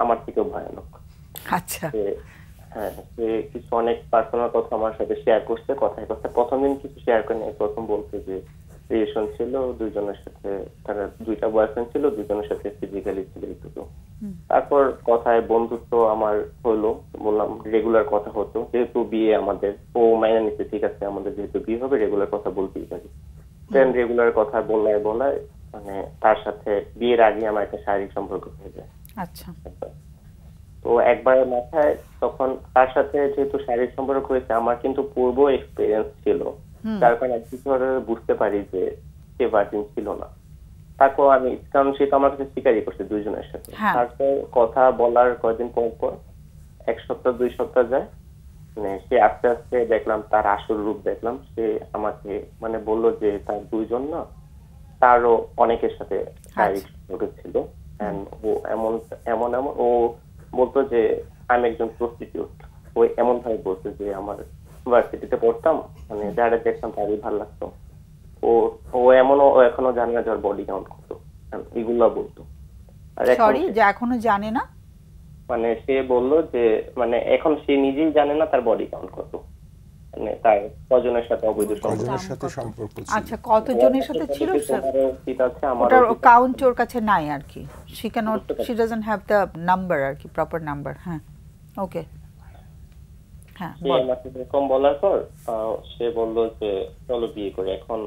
আমার থেকেও ভয়ানক। আচ্ছা। হ্যাঁ, সে কিছু অনেক পার্সোনাল কথা আমার সাথে শেয়ার করছে। কথায় প্রথম দিন কিছু শেয়ার করে নাই, প্রথম বলতে যে রিলেশন ছিল, 2 জনের সাথে তার 2টা বয়ফ্রেন্ড ছিল, 2 জনের সাথে ফিজিক্যালি ছিল একটু। তারপর কথায় বন্ধুত্ব আমার হলো, বললাম রেগুলার কথা হতো, যেহেতু বিয়ে আমাদের, ও মাইনে নিতে ঠিক আছে আমাদের যেহেতু বিয়ে হবে রেগুলার কথা বলতেই পারি। দেন রেগুলার কথা বলায় মানে তার সাথে বিয়ের আগে আমার একটা শারীরিক সম্পর্ক হয়ে যায়। আচ্ছা। তো একবারের মাথায় তখন তার সাথে যেহেতু শারীরিক সম্পর্ক হয়েছে, আমার কিন্তু পূর্ব এক্সপিরিয়েন্স ছিল, যার কারণে বুঝতে পারি যে সে ভার্জিন ছিল না। তারপর আমি, কারণ সে তো আমার কাছে স্বীকারই করছে 2 জনের সাথে। তারপর কথা বলার কয়েকদিন পর 1 সপ্তাহ 2 সপ্তাহ যায়, মানে সে আস্তে আস্তে দেখলাম তার আসল রূপ দেখলাম। সে আমাকে মানে বললো যে তার 2 জন না, তারও অনেকের সাথে শারীরিক সম্পর্ক ছিল। ও এমন ও বলতো যে আমি একজন প্রস্টিটিউট, ও ওই এমন ভাবে বলছে যে আমার ভার্সিটিতে পড়তাম, মানে যারা দেখতাম তারই ভালো লাগতো। ও ও এমনও এখনো জানে না যে ওর বডি কাউন্ট কত, এগুলা বলতো। সরি, যে এখনো জানে না, মানে সে বললো যে মানে এখন সে নিজেই জানে না তার বডি কাউন্ট কত, মানে তার কজনের সাথে অবৈধ সম্পর্ক ছিল। আচ্ছা, কতজনের সাথে ছিল স্যার? ওটার কাউন্ট ওর কাছে নাই আর কি, she doesn't have the number আর কি, প্রপার নাম্বার। হ্যাঁ, ওকে। হ্যাঁ, এরকম বলার পর সে বললো যে চলো বিয়ে করি এখন।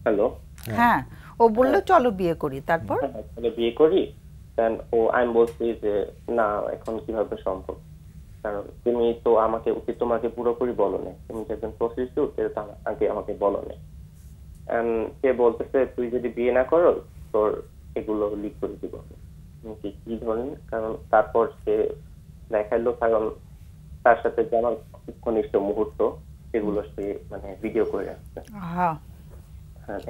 হ্যালো, হ্যাঁ, ও বললো চলো বিয়ে করি, তারপর চলো বিয়ে করি। দেন আমি বলছি যে না, এখন কিভাবে সম্ভব, কারণ তুমি তো তোমাকে পুরোপুরি বলো না, তুমি যে একজন প্রস্টিটিউট সেটা আগে আমাকে বলো না। সে বলতেছে তুই যদি বিয়ে না করো তোর এগুলো লিক করে দিব। কি ধরেন, কারণ তারপর সে দেখাইলো, কারণ তার সাথে যে আমার ঘনিষ্ঠ মুহূর্ত সেগুলো সে মানে ভিডিও করে রাখছে। হ্যাঁ,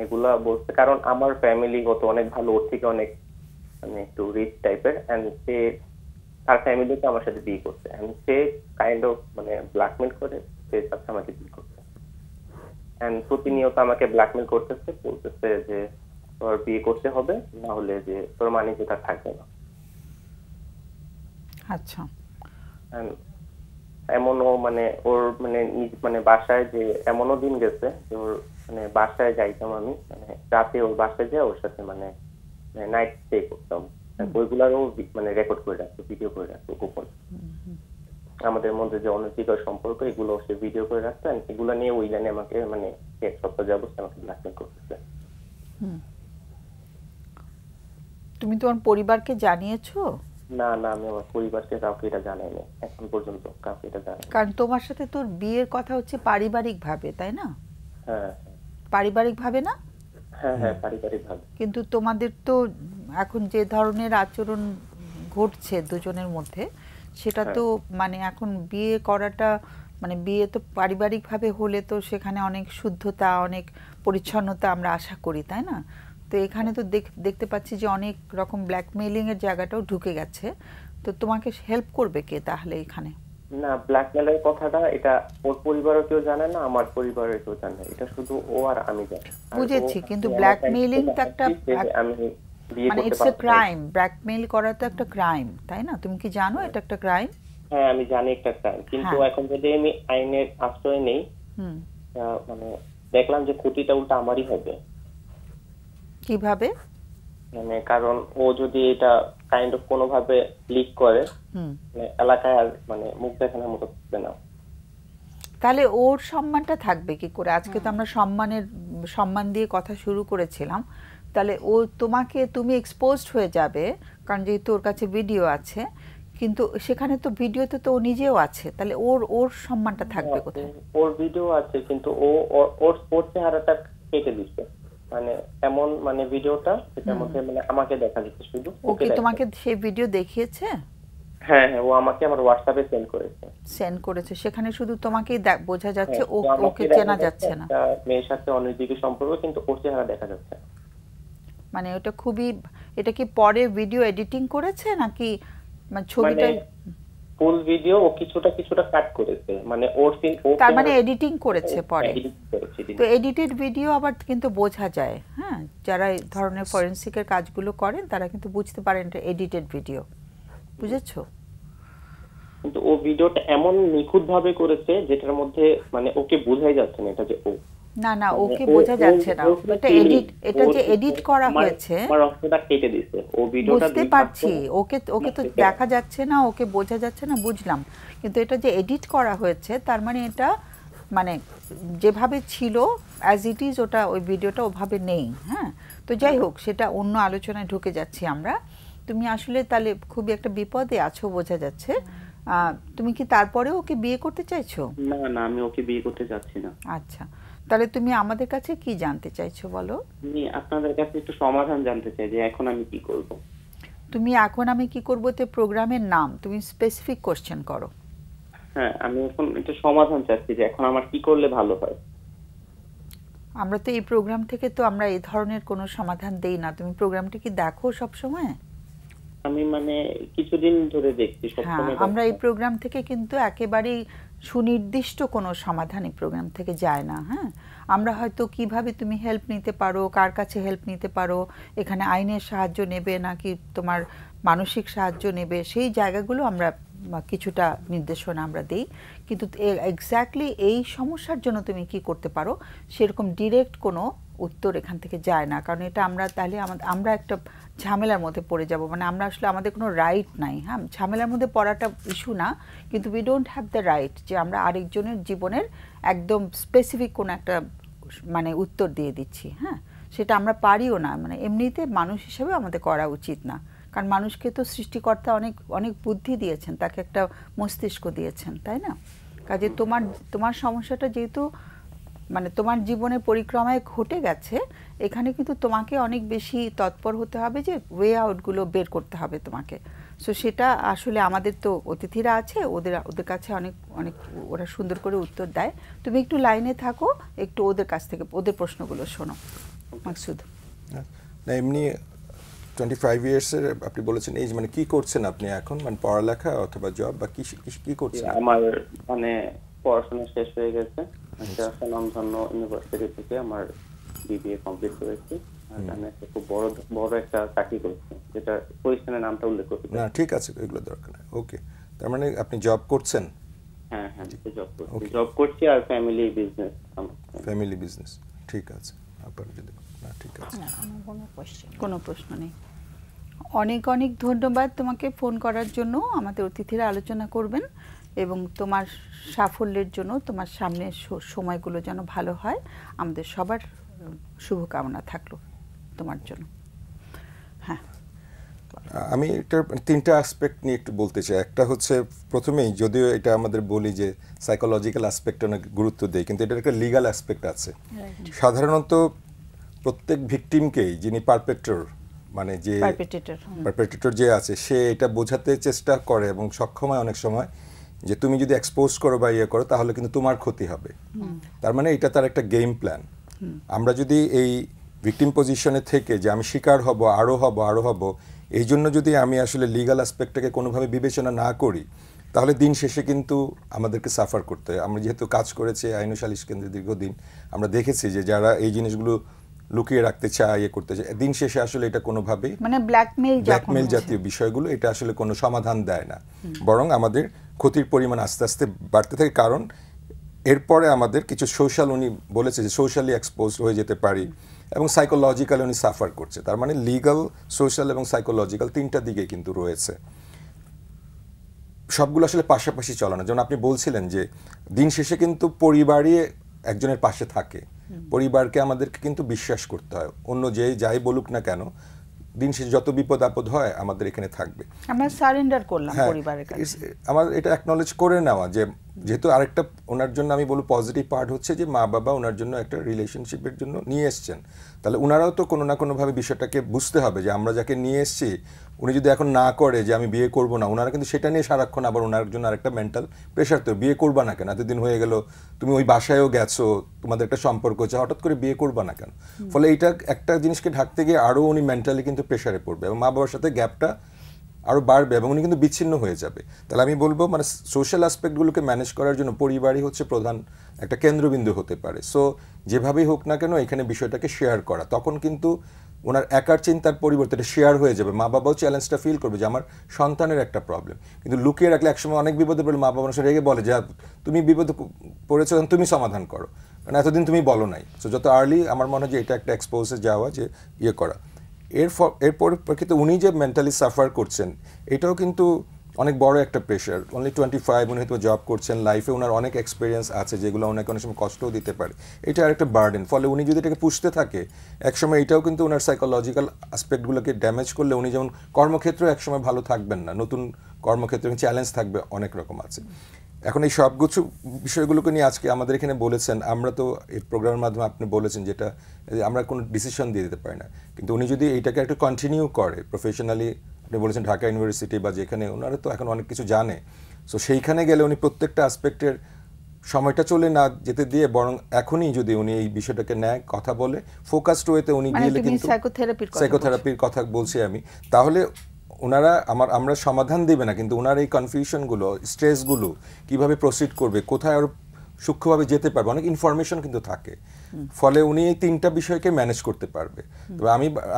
এগুলা বলছে, কারণ আমার ফ্যামিলিগত অনেক ভালো, ওর থেকে অনেক মানে একটু রিচ টাইপের, এন্ড সে তার ফ্যামিলিতে আমার সাথে বিয়ে করছে, এন্ড সে কাইন্ড অফ মানে ব্ল্যাকমেল করে সে সাথে আমাকে বিয়ে করছে, এন্ড প্রতিনিয়ত আমাকে ব্ল্যাকমেল করতেছে, বলতেছে যে তোর বিয়ে করতে হবে, না হলে যে তোর মানি যে তার থাকবে না। আচ্ছা, এমনও মানে ওর মানে বাসায় যে এমনও দিন গেছে যে ওর মানে বাসায় যাইতাম আমি, মানে রাতে ওর বাসায় যাই ওর সাথে মানে নাইট স্টে করতাম, ওইগুলারও মানে রেকর্ড করে রাখতো, ভিডিও করে রাখতো গোপন। আমাদের মধ্যে যে অনৈতিক সম্পর্ক এগুলো সে ভিডিও করে রাখতো, এগুলো নিয়ে ওই লাইনে আমাকে মানে এক সপ্তাহ যাবত আমাকে ব্ল্যাকমেল করতেছে। তুমি তোমার পরিবারকে জানিয়েছো? না না, আমি আমার পরিবারকে কাউকে এটা জানাইনি এখন পর্যন্ত, কাউকে এটা জানাইনি। কারণ তোমার সাথে তোর বিয়ের কথা হচ্ছে পারিবারিক ভাবে, তাই না? হ্যাঁ, পারিবারিক ভাবে না? হ্যাঁ হ্যাঁ, পারিবারিক ভাবে। কিন্তু তোমাদের তো এখন যে ধরনের আচরণ ঘটছে দুজনের মধ্যে, সেটা তো মানে এখন বিয়ে করাটা মানে বিয়ে তো পারিবারিক ভাবে হলে তো সেখানে অনেক শুদ্ধতা, অনেক পরিচ্ছন্নতা আমরা আশা করি, তাই না? তো এখানে তো দেখতে পাচ্ছি যে অনেক রকম ব্ল্যাকমেইলিং এর জায়গাটাও ঢুকে গেছে। তো তোমাকে হেল্প করবে কে তাহলে এখানে? না, ব্ল্যাকমেইলের কথাটা এটা ওর পরিবারও কেউ জানে না, আমার পরিবারের কেউ জানে না, এটা শুধু ও আর আমি জানি। বুঝেছি, কিন্তু ব্ল্যাকমেইলিং তো একটা মানে ইটস এ ক্রাইম, ব্ল্যাকমেইল করা তো একটা ক্রাইম, তাই না? তুমি কি জানো এটা একটা ক্রাইম? হ্যাঁ, আমি জানি একটা ক্রাইম, কিন্তু এখন যদি আমি আইনের আশ্রয় নেই, মানে দেখলাম যে ক্ষতিটা উল্টা আমারই হবে। কিভাবে? মানে কারণ ও যদি এটা কাইন্ড অফ কোনো ভাবে লিক করে, মানে এলাকায় আর মানে মুখ দেখানোর মতো থাকবে না। তাহলে ওর সম্মানটা থাকবে কি করে? আজকে তো আমরা সম্মান দিয়ে কথা শুরু করেছিলাম, তাহলে ও তুমি এক্সপোজড হয়ে যাবে, কারণ যেহেতু ওর কাছে ভিডিও আছে, কিন্তু সেখানে তো ভিডিওতে তো ও নিজেও আছে, তাহলে ওর সম্মানটা থাকবে কোথায়? ওর ভিডিও আছে, কিন্তু ওর চেহারাটা কেটে দিচ্ছে, মানে এমন মানে ভিডিওটা যেটার মধ্যে মানে আমাকে দেখা যাচ্ছে শুধু। ওকে তোমাকে সেই ভিডিও দেখিয়েছে? হ্যাঁ হ্যাঁ, ও আমাকে আমার হোয়াটসঅ্যাপে সেন্ড করেছে। সেখানে শুধু তোমাকেই বোঝা যাচ্ছে, ওকে চেনা যাচ্ছে না। মেয়ের সাথে অনৈতিক সম্পর্ক, কিন্তু ওর চেহারা দেখা যাচ্ছে। মানে এটা কি পরে ভিডিও এডিটিং করেছে নাকি মানে ছবিটাই ফুল ভিডিও? ও কিছুটা কাট করেছে, মানে ওর সিন তার মানে এডিটিং করেছে পরে। তো এডিটেড ভিডিও আবার কিন্তু বোঝা যায়, হ্যাঁ, যারা এই ধরনের ফরেনসিকের কাজগুলো করেন তারা কিন্তু বুঝতে পারেন এটা এডিটেড ভিডিও, বুঝেছো? কিন্তু ও ভিডিওটা এমন নিখুঁত ভাবে করেছে যেটার মধ্যে মানে ওকে বোঝাই যাচ্ছে না এটা যে ও। না ওকে বোঝা যাচ্ছে না, এটা যে এডিট করা হয়েছে আমার অংশটা কেটে দিয়েছে ও ভিডিওটা। বুঝতে পারছি, ওকে তো দেখা যাচ্ছে না, ওকে বোঝা যাচ্ছে না, বুঝলাম, কিন্তু এটা যে এডিট করা হয়েছে তার মানে এটা মানে যেভাবে ছিল অ্যাজ ইট ইজ, ওটা ওই ভিডিওটা ওভাবে নেই। হ্যাঁ, তো যাই হোক, সেটা অন্য আলোচনায় ঢুকে যাচ্ছি আমরা। তুমি আসলে তাহলে খুবই একটা বিপদে আছো বোঝা যাচ্ছে। তুমি কি তারপরে ওকে বিয়ে করতে চাইছো? না, আমি ওকে বিয়ে করতে চাচ্ছি না। আচ্ছা, তাহলে তুমি আমাদের কাছে কি জানতে চাইছো বলো? আমি আপনাদের কাছে একটু সমাধান জানতে চাই যে এখন আমি কি করব। তুমি এখন আমি কি করব তে প্রোগ্রামের নাম তুমি স্পেসিফিক কোশ্চেন করো। হ্যাঁ, আমি এখন একটা সমাধান চাচ্ছি যে এখন আমার কি করলে ভালো হয়। আমরা তো এই প্রোগ্রাম থেকে তো আমরা এই ধরনের কোনো সমাধান দেই না। তুমি প্রোগ্রামটা কি দেখো সব সময়? আমি মানে কিছুদিন ধরে দেখছি সবসময়। আমরা এই প্রোগ্রাম থেকে কিন্তু একেবারেই সুনির্দিষ্ট কোনো সমাধান এই প্রোগ্রাম থেকে যায় না। হ্যাঁ, আমরা হয়তো কিভাবে তুমি হেল্প নিতে পারো, কার কাছে হেল্প নিতে পারো, এখানে আইনের সাহায্য নেবে নাকি তোমার মানসিক সাহায্য নেবে, সেই জায়গাগুলো আমরা কিছুটা নির্দেশনা আমরা দিই। কিন্তু এক্স্যাক্টলি এই সমস্যার জন্য তুমি কি করতে পারো সেরকম ডিরেক্ট কোনো উত্তর এখান থেকে যায় না, কারণ এটা আমরা তাহলে আমরা একটা ঝামেলার মধ্যে পড়ে যাব। মানে আমরা আসলে আমাদের কোনো রাইট নাই। হ্যাঁ, ঝামেলার মধ্যে পড়াটা ইস্যু না, কিন্তু we don't have the right যে আমরা আরেকজনের জীবনের একদম স্পেসিফিক কোনো একটা মানে উত্তর দিয়ে দিচ্ছি। হ্যাঁ, সেটা আমরা পারিও না, মানে এমনিতে মানুষ হিসেবে আমাদের করা উচিত না, কারণ মানুষকে তো সৃষ্টিকর্তা অনেক অনেক বুদ্ধি দিয়েছেন, তাকে একটা মস্তিষ্ক দিয়েছেন, তাই না? কাজে তোমার সমস্যাটা যেহেতু মানে তোমার জীবনে পরিক্রমায় ঘটে গেছে, এখানে কিন্তু তোমাকে অনেক বেশি তৎপর হতে হবে যে ওয়ে আউটগুলো বের করতে হবে তোমাকে। সো সেটা আসলে আমাদের তো অতিথিরা আছে, ওদের কাছে অনেক অনেক ওরা সুন্দর করে উত্তর দেয়। তুমি একটু লাইনে থাকো, একটু ওদের কাছ থেকে ওদের প্রশ্নগুলো শোনো। মাকসুদ, না এমনি 25 ইয়ার্সের আপনি বলেছেন এই মানে কি করছেন আপনি এখন, মানে পড়ালেখা অথবা জব বা কি করছেন? আমার মানে পড়াশোনা শেষ হয়ে গেছে, একটা স্বনামধন্য ইউনিভার্সিটি থেকে আমার বিবিএ কমপ্লিট করেছি। আমি একটা খুব বড় একটা চাকরি করছি, যেটা প্রতিষ্ঠানের নামটা উল্লেখ করতে না ঠিক আছে, এগুলো দরকার নেই। ওকে, তার মানে আপনি জব করছেন? হ্যাঁ, জব করছি আর ফ্যামিলি বিজনেস। ঠিক আছে, আপনার যদি না ঠিক আছে, কোনো প্রশ্ন নেই। অনেক অনেক ধন্যবাদ তোমাকে ফোন করার জন্য। আমাদের অতিথিরা আলোচনা করবেন এবং তোমার সাফল্যের জন্য তোমার সামনের সময়গুলো যেন ভালো হয়, আমাদের সবার শুভকামনা থাকলো তোমার জন্য। হ্যাঁ, আমি এটার 3টা অ্যাসপেক্ট নিয়ে একটু বলতে চাই। একটা হচ্ছে প্রথমেই, যদিও এটা আমাদের বলি যে সাইকোলজিক্যাল অ্যাসপেক্টে অনেক গুরুত্ব দেয়, কিন্তু এটার একটা লিগ্যাল অ্যাসপেক্ট আছে। সাধারণত প্রত্যেক ভিকটিমকেই, যিনি পারপেট্রর মানে যে পারপেট্রেটর যে আছে, সে এটা বোঝাতে চেষ্টা করে এবং সক্ষম হয় অনেক সময় যে তুমি যদি এক্সপোজ করো বা ইয়ে করো তাহলে কিন্তু তোমার ক্ষতি হবে। তার মানে এটা তার একটা গেম প্ল্যান। আমরা যদি এই ভিকটিম পজিশনে থেকে যে আমি শিকার হব, আরও হব, এই জন্য যদি আমি আসলে লিগ্যাল অ্যাসপেক্টটাকে কোনোভাবে বিবেচনা না করি, তাহলে দিন শেষে কিন্তু আমাদেরকে সাফার করতে হয়। আমরা যেহেতু কাজ করেছি আইন ও সালিশ কেন্দ্রে দীর্ঘদিন, আমরা দেখেছি যে যারা এই জিনিসগুলো লুকিয়ে রাখতে চায়, ইয়ে করতে চায়, দিন শেষে আসলে এটা কোনোভাবেই মানে ব্ল্যাকমেইল জাতীয় বিষয়গুলো এটা আসলে কোনো সমাধান দেয় না, বরং আমাদের ক্ষতির পরিমাণ আস্তে আস্তে বাড়তে থাকে। কারণ এরপরে আমাদের কিছু সোশ্যাল, উনি বলেছে যে সোশ্যালি এক্সপোজ হয়ে যেতে পারি এবং সাইকোলজিক্যালি উনি সাফার করছে। তার মানে লিগ্যাল, সোশ্যাল এবং সাইকোলজিক্যাল 3টা দিকে কিন্তু রয়েছে। সবগুলো আসলে পাশাপাশি চলানো। যেমন আপনি বলছিলেন যে দিন শেষে কিন্তু পরিবারই একজনের পাশে থাকে, পরিবারকে আমাদেরকে কিন্তু বিশ্বাস করতে হয়। অন্য যাই বলুক না কেন, দিন শেষে যত বিপদ আপদ হয় আমাদের এখানে থাকবে। আমরা সারেন্ডার করলাম পরিবারের কাছে। আমার এটা অ্যাকনলেজ করে নেওয়া যে যেহেতু আরেকটা ওনার জন্য আমি বলবো পজিটিভ পার্ট হচ্ছে যে মা বাবা ওনার জন্য একটা রিলেশনশিপের জন্য নিয়ে এসছেন, তাহলে ওনারাও তো কোনো না কোনোভাবে বিষয়টাকে বুঝতে হবে যে আমরা যাকে নিয়ে এসছি উনি যদি এখন না করে যে আমি বিয়ে করব না, ওনারা কিন্তু সেটা নিয়ে সারাক্ষণ আবার ওনার জন্য আরেকটা মেন্টাল প্রেশার, তো বিয়ে করবা না কেন, এতদিন হয়ে গেল তুমি ওই বাসায়ও গেছো, তোমাদের একটা সম্পর্ক হচ্ছে, হঠাৎ করে বিয়ে করবা না কেন? ফলে এইটা একটা জিনিসকে ঢাকতে গিয়ে আরও উনি মেন্টালি কিন্তু প্রেশারে পড়বে এবং মা বাবার সাথে গ্যাপটা আরও বাড়বে এবং উনি কিন্তু বিচ্ছিন্ন হয়ে যাবে। তাহলে আমি বলবো মানে সোশ্যাল অ্যাসপেক্টগুলোকে ম্যানেজ করার জন্য পরিবারই হচ্ছে প্রধান একটা কেন্দ্রবিন্দু হতে পারে। সো যেভাবেই হোক না কেন এখানে বিষয়টাকে শেয়ার করা, তখন কিন্তু ওনার একার চিন্তার পরিবর্তে এটা শেয়ার হয়ে যাবে। মা বাবাও চ্যালেঞ্জটা ফিল করবে যে আমার সন্তানের একটা প্রবলেম, কিন্তু লুকিয়ে রাখলে একসময় অনেক বিপদে পড়লে মা বাবা মানুষ রেগে বলে যে তুমি বিপদে পড়েছো, তুমি সমাধান করো, মানে এতদিন তুমি বলো নাই। সো যত আর্লি আমার মনে হয় যে এটা একটা এক্সপোজে যাওয়া, যে ইয়ে করা। এরপর কিন্তু উনি যে মেন্টালি সাফার করছেন এটাও কিন্তু অনেক বড় একটা প্রেশার। অনলি 25, উনি হয়তো জব করছেন, লাইফে ওনার অনেক এক্সপিরিয়েন্স আছে যেগুলো ওনাকে অনেক সময় কষ্টও দিতে পারে। এটা আরেকটা বার্ডেন। ফলে উনি যদি এটাকে পুষতে থাকে একসময় এটাও কিন্তু ওনার সাইকোলজিক্যাল অ্যাসপেক্টগুলোকে ড্যামেজ করলে উনি যেমন কর্মক্ষেত্রেও একসময় ভালো থাকবেন না, নতুন কর্মক্ষেত্রে চ্যালেঞ্জ থাকবে, অনেক রকম আছে। এখন এই সবকিছু বিষয়গুলোকে নিয়ে আজকে আমাদের এখানে বলেছেন, আমরা তো এই প্রোগ্রামের মাধ্যমে আপনি বলেছেন যেটা আমরা কোনো ডিসিশন দিয়ে দিতে পারি না, কিন্তু উনি যদি এইটাকে একটু কন্টিনিউ করে প্রফেশনালি, আপনি বলেছেন ঢাকা ইউনিভার্সিটি বা যেখানে, ওনারা তো এখন অনেক কিছু জানে, সো সেইখানে গেলে উনি প্রত্যেকটা অ্যাসপেক্টের সময়টা চলে না যেতে দিয়ে বরং এখনই যদি উনি এই বিষয়টাকে নেয়, কথা বলে ফোকাসড ওয়েতে উনি গেলে কিন্তু সাইকোথেরাপির কথা বলছি আমি, তাহলে ওনারা আমরা সমাধান দিবে না, কিন্তু ওনার এই কনফিউশনগুলো, স্ট্রেসগুলো কিভাবে প্রসিড করবে, কোথায় আরো সূক্ষ্মভাবে যেতে পারবে, অনেক ইনফরমেশন কিন্তু থাকে, ফলে উনি এই 3টা বিষয়কে ম্যানেজ করতে পারবে। তবে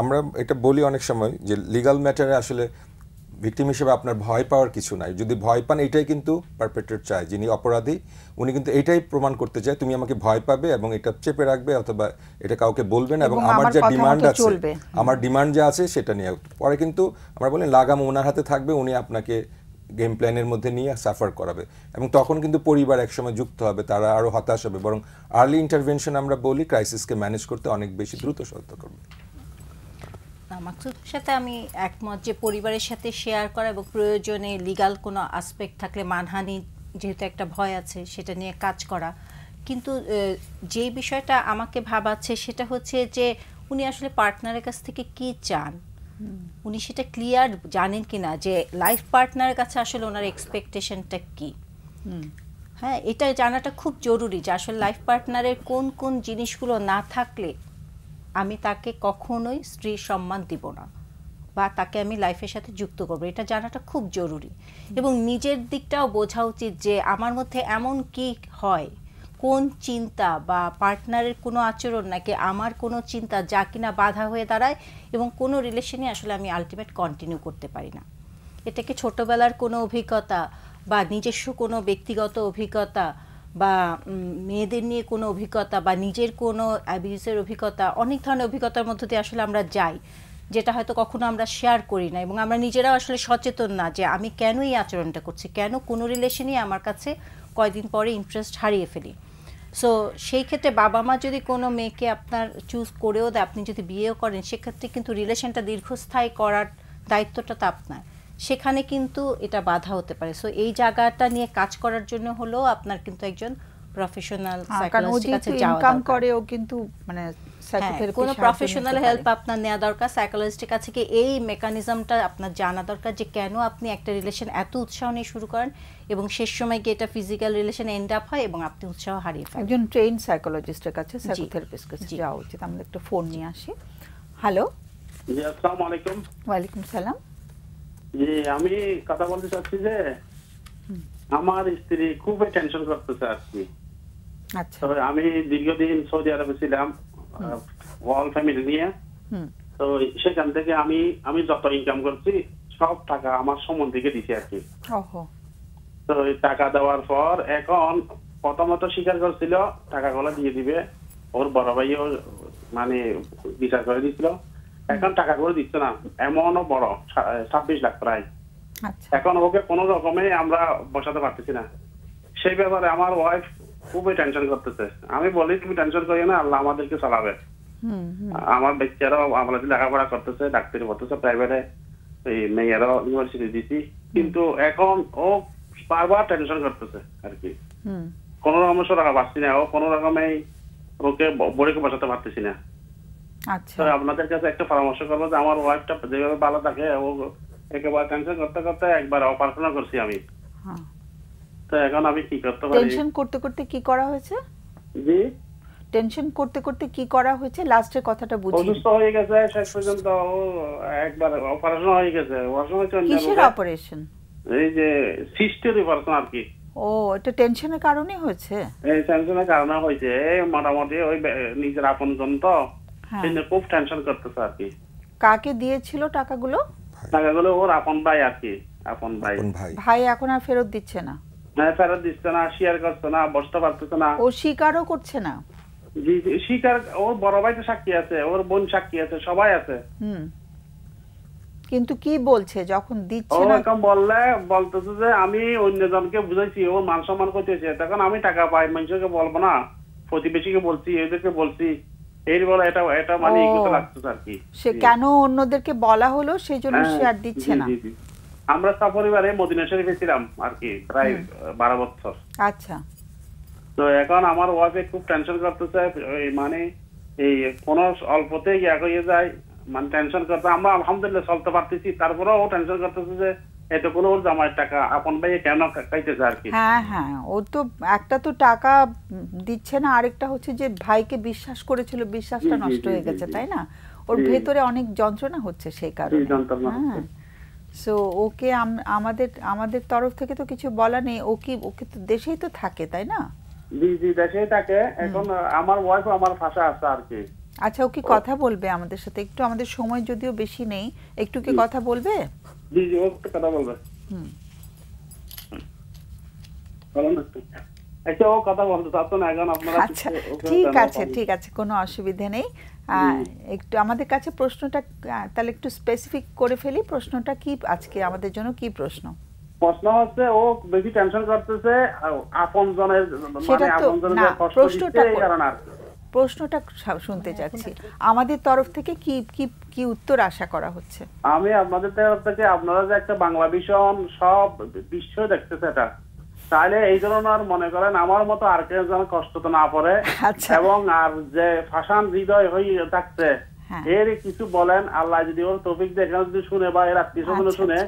আমরা এটা বলি অনেক সময় যে লিগ্যাল ম্যাটারে আসলে ভিকটিম হিসেবে আপনার ভয় পাওয়ার কিছু নাই। যদি ভয় পান, এটাই কিন্তু পারপেট্রেটর চায়, যিনি অপরাধী উনি কিন্তু এটাই প্রমাণ করতে চায় তুমি আমাকে ভয় পাবে এবং এটা চেপে রাখবে অথবা এটা কাউকে বলবে না, এবং আমার যে ডিমান্ড আছে, আমার ডিমান্ড যা আছে সেটা নিয়ে পরে কিন্তু আমরা বলি লাগাম ওনার হাতে থাকবে, উনি আপনাকে গেম প্ল্যানের মধ্যে নিয়ে সাফার করাবে, এবং তখন কিন্তু পরিবার একসময় যুক্ত হবে, তারা আরো হতাশ হবে। বরং আর্লি ইন্টারভেনশন আমরা বলি ক্রাইসিসকে ম্যানেজ করতে অনেক বেশি দ্রুত সহায়তা করবে। মাকসুদের সাথে আমি একমত যে পরিবারের সাথে শেয়ার করা এবং প্রয়োজনে লিগ্যাল কোনো আসপেক্ট থাকলে মানহানি যেহেতু একটা ভয় আছে সেটা নিয়ে কাজ করা। কিন্তু যেই বিষয়টা আমাকে ভাবাচ্ছে সেটা হচ্ছে যে উনি আসলে পার্টনারের কাছ থেকে কি চান, উনি সেটা ক্লিয়ার জানেন কিনা যে লাইফ পার্টনারের কাছে আসলে ওনার এক্সপেকটেশনটা কি। হ্যাঁ, এটা জানাটা খুব জরুরি যে আসলে লাইফ পার্টনারের কোন কোন জিনিসগুলো না থাকলে আমি তাকে কখনোই স্ত্রীর সম্মান দিব না বা তাকে আমি লাইফের সাথে যুক্ত করবো, এটা জানাটা খুব জরুরি। এবং নিজের দিকটাও বোঝা উচিত যে আমার মধ্যে এমন কি হয়, কোন চিন্তা বা পার্টনারের কোনো আচরণ নাকি আমার কোনো চিন্তা যা কিনা বাধা হয়ে দাঁড়ায় এবং কোনো রিলেশনে আসলে আমি আলটিমেট কন্টিনিউ করতে পারি না। এটাকে ছোটবেলার কোনো অভিজ্ঞতা বা নিজস্ব কোনো ব্যক্তিগত অভিজ্ঞতা বা মেয়েদের নিয়ে কোনো অভিজ্ঞতা বা নিজের কোনো অ্যাবিউজের অভিজ্ঞতা, অনেক ধরনের অভিজ্ঞতার মধ্য দিয়ে আসলে আমরা যাই, যেটা হয়তো কখনো আমরা শেয়ার করি না এবং আমরা নিজেরাও আসলে সচেতন না যে আমি কেন এই আচরণটা করছি, কেন কোনো রিলেশনই আমার কাছে কয়দিন পরে ইন্টারেস্ট হারিয়ে ফেলি। সো সেই ক্ষেত্রে বাবা মা যদি কোনো মেয়েকে আপনার চুজ করেও দেয়, আপনি যদি বিয়েও করেন, সেক্ষেত্রে কিন্তু রিলেশনটা দীর্ঘস্থায়ী করার দায়িত্বটা তো আপনার, সেখানে কিন্তু এটা বাধা হতে পারে। সো এই জায়গাটা নিয়ে কাজ করার জন্য হলো আপনার কিন্তু একজন প্রফেশনাল সাইকোলজিস্টের কাছে যাওয়া দরকার। ইনকাম করেও কিন্তু মানে সাইকোথেরাপি কোনো প্রফেশনাল হেল্প আপনার নেওয়া দরকার, সাইকোলজিস্টের কাছে কি এই মেকানিজমটা আপনার জানা দরকার যে কেন আপনি একটা রিলেশন এত উৎসাহ নিয়ে শুরু করেন এবং শেষ সময় গিয়ে এটা ফিজিক্যাল রিলেশন এন্ড আপ হয় এবং আপনি উৎসাহ হারিয়ে ফেলেন। একজন ট্রেইন সাইকোলজিস্টের কাছে, সাইকোথেরাপিস্টের কাছে যাওয়া উচিত। আমরা একটা ফোন নিয়ে আসি। হ্যালো, জি আসসালামু আলাইকুম। ওয়ালাইকুম সালাম। জি আমি কথা বলতে চাচ্ছি যে আমার স্ত্রী খুবই টেনশন করতেছে আর কি। আচ্ছা, তো আমি দীর্ঘদিন সৌদি আরবে ছিলাম ওয়াল ফ্যামিলি নিয়ে। তো সেখান থেকে আমি যত ইনকাম করছি সব টাকা আমার সম্বন্ধীকে দিছি আর কি। তো টাকা দেওয়ার পর এখন প্রথমত স্বীকার করছিল টাকাগুলো দিয়ে দিবে, ওর বড় ভাইও মানে বিচার করে দিচ্ছিল। এখন টাকা করে দিচ্ছে না, এমনও বড় 26 লাখ প্রায়। এখন ওকে কোনো রকমে আমরা বসাতে পারতেছি না। সেই ব্যাপারে আমার ওয়াইফ খুবই টেনশন করতেছে। আমি বলি তুমি টেনশন করিও না, আল্লাহ আমাদেরকে চালাবে। আমার বাচ্চারাও আমরা লেখাপড়া করতেছে, ডাক্তারি পড়তেছে প্রাইভেটে, এই মেয়েরাও ইউনিভার্সিটি দিছি, কিন্তু এখন ও বারবার টেনশন করতেছে আর কি। কোন রকম টাকা পাচ্ছি না, ও কোন রকমে ওকে বড়িকে বসাতে পারতেছি না। আচ্ছা, আপনাদের কাছে একটা পরামর্শ করবো যে আমার ওয়াইফটা যেভাবে ভালো থাকে, ও একেবারে টেনশন করতে করতে একবার অপারেশন করছি আমি। তো এখন আমি কি করতে পারি? টেনশন করতে করতে কি করা হয়েছে? জি, টেনশন করতে করতে কি করা হয়েছে? লাস্টের কথাটা বুঝি। অসুস্থ হয়ে গেছে, শেষ পর্যন্ত ও একবার অপারেশন হয়ে গেছে। কিসের অপারেশন? এই যে সিস্টের অপারেশন আর কি। ও, এটা টেনশনের কারণে হয়েছে? এই টেনশনের কারণে হয়েছে। মোটামুটি ওই নিজের আপনজন তো খুব টেনশন করতেছে আর কি। কাকে দিয়েছিল টাকাগুলো? টাকাগুলো ওর আপন ভাই আর কি, আপন ভাই। ভাই এখন আর ফেরত দিচ্ছে না? না, ফেরত দিচ্ছে না, শেয়ার করছে না, বসতে পারতেছে না। ও স্বীকারও করছে না? জি, স্বীকার, ওর বড় ভাই তো সাক্ষী আছে, ওর বোন সাক্ষী আছে, সবাই আছে। কিন্তু কি বলছে যখন দিচ্ছে না? ওরকম বলতেছে যে আমি অন্যজনকে বুঝাইছি, ও মান সম্মান করতেছে, তখন আমি টাকা পাই মানুষকে বলবো না, প্রতিবেশীকে বলছি, এদেরকে বলছি, এই বলে এটা মানে এগুলো লাগতেছে আর কি। সে কেন অন্যদেরকে বলা হলো সেই জন্য সে আর দিচ্ছে না? আমরা সপরিবারে মদিনা শরীফে ছিলাম আর কি প্রায় 12 বছর। আচ্ছা, তো এখন আমার ওয়াইফে খুব টেনশন করতেছে, মানে এই কোন অল্পতে ইয়া হয়ে যায়, মানে টেনশন করতে। আমরা আলহামদুলিল্লাহ চলতে পারতেছি, তারপরেও ও টেনশন করতেছে যে এত কোনো ওর জামাইয়ের টাকা আপন ভাইয়ে কেন খাইতেছে আর কি। হ্যাঁ হ্যাঁ, ও তো একটা তো টাকা দিচ্ছে না, আরেকটা হচ্ছে যে ভাইকে বিশ্বাস করেছিল, বিশ্বাসটা নষ্ট হয়ে গেছে, তাই না? ওর ভেতরে অনেক যন্ত্রণা হচ্ছে সেই কারণে। সো ওকে আমাদের তরফ থেকে তো কিছু বলা নেই। ওকে তো দেশেই তো থাকে, তাই না? জি জি, দেশেই থাকে। এখন আমার ওয়াইফ আমার পাশে আছে আর কি। আচ্ছা, ও কি কথা বলবে আমাদের সাথে একটু? আমাদের সময় যদিও বেশি নেই, একটু কি কথা বলবে? জি জি, ও কথা বলবে। আচ্ছা, ও কথা বলতে চাচ্ছেন এখন আপনারা? আচ্ছা, ঠিক আছে, কোনো অসুবিধা নেই। একটু আমাদের কাছে প্রশ্নটা তাহলে একটু স্পেসিফিক করে ফেলি। প্রশ্নটা কি আজকে আমাদের জন্য? কি প্রশ্ন? প্রশ্ন হচ্ছে ও বেশি টেনশন করতেছে আপনজনের, মানে আপনজনের কষ্ট দিচ্ছে এই কারণে আর প্রশ্নটা শুনতে চাচ্ছি। আমাদের তরফ থেকে কি কি কি উত্তর আশা করা হচ্ছে? আমি আপনাদের তরফ থেকে, আপনারা যে একটা বাংলা ভীষণ সব বিশ্ব দেখতেছে এটা, তাহলে এই ধরনের মনে করেন আমার মতো আর কেউ যেন কষ্ট তো না পড়ে, এবং আর যে ফাঁসান হৃদয় হয়ে থাকছে এর কিছু বলেন। আল্লাহ যদি ওর তৌফিক দেয়, এখানে যদি শুনে বা এর আত্মীয় শুনে,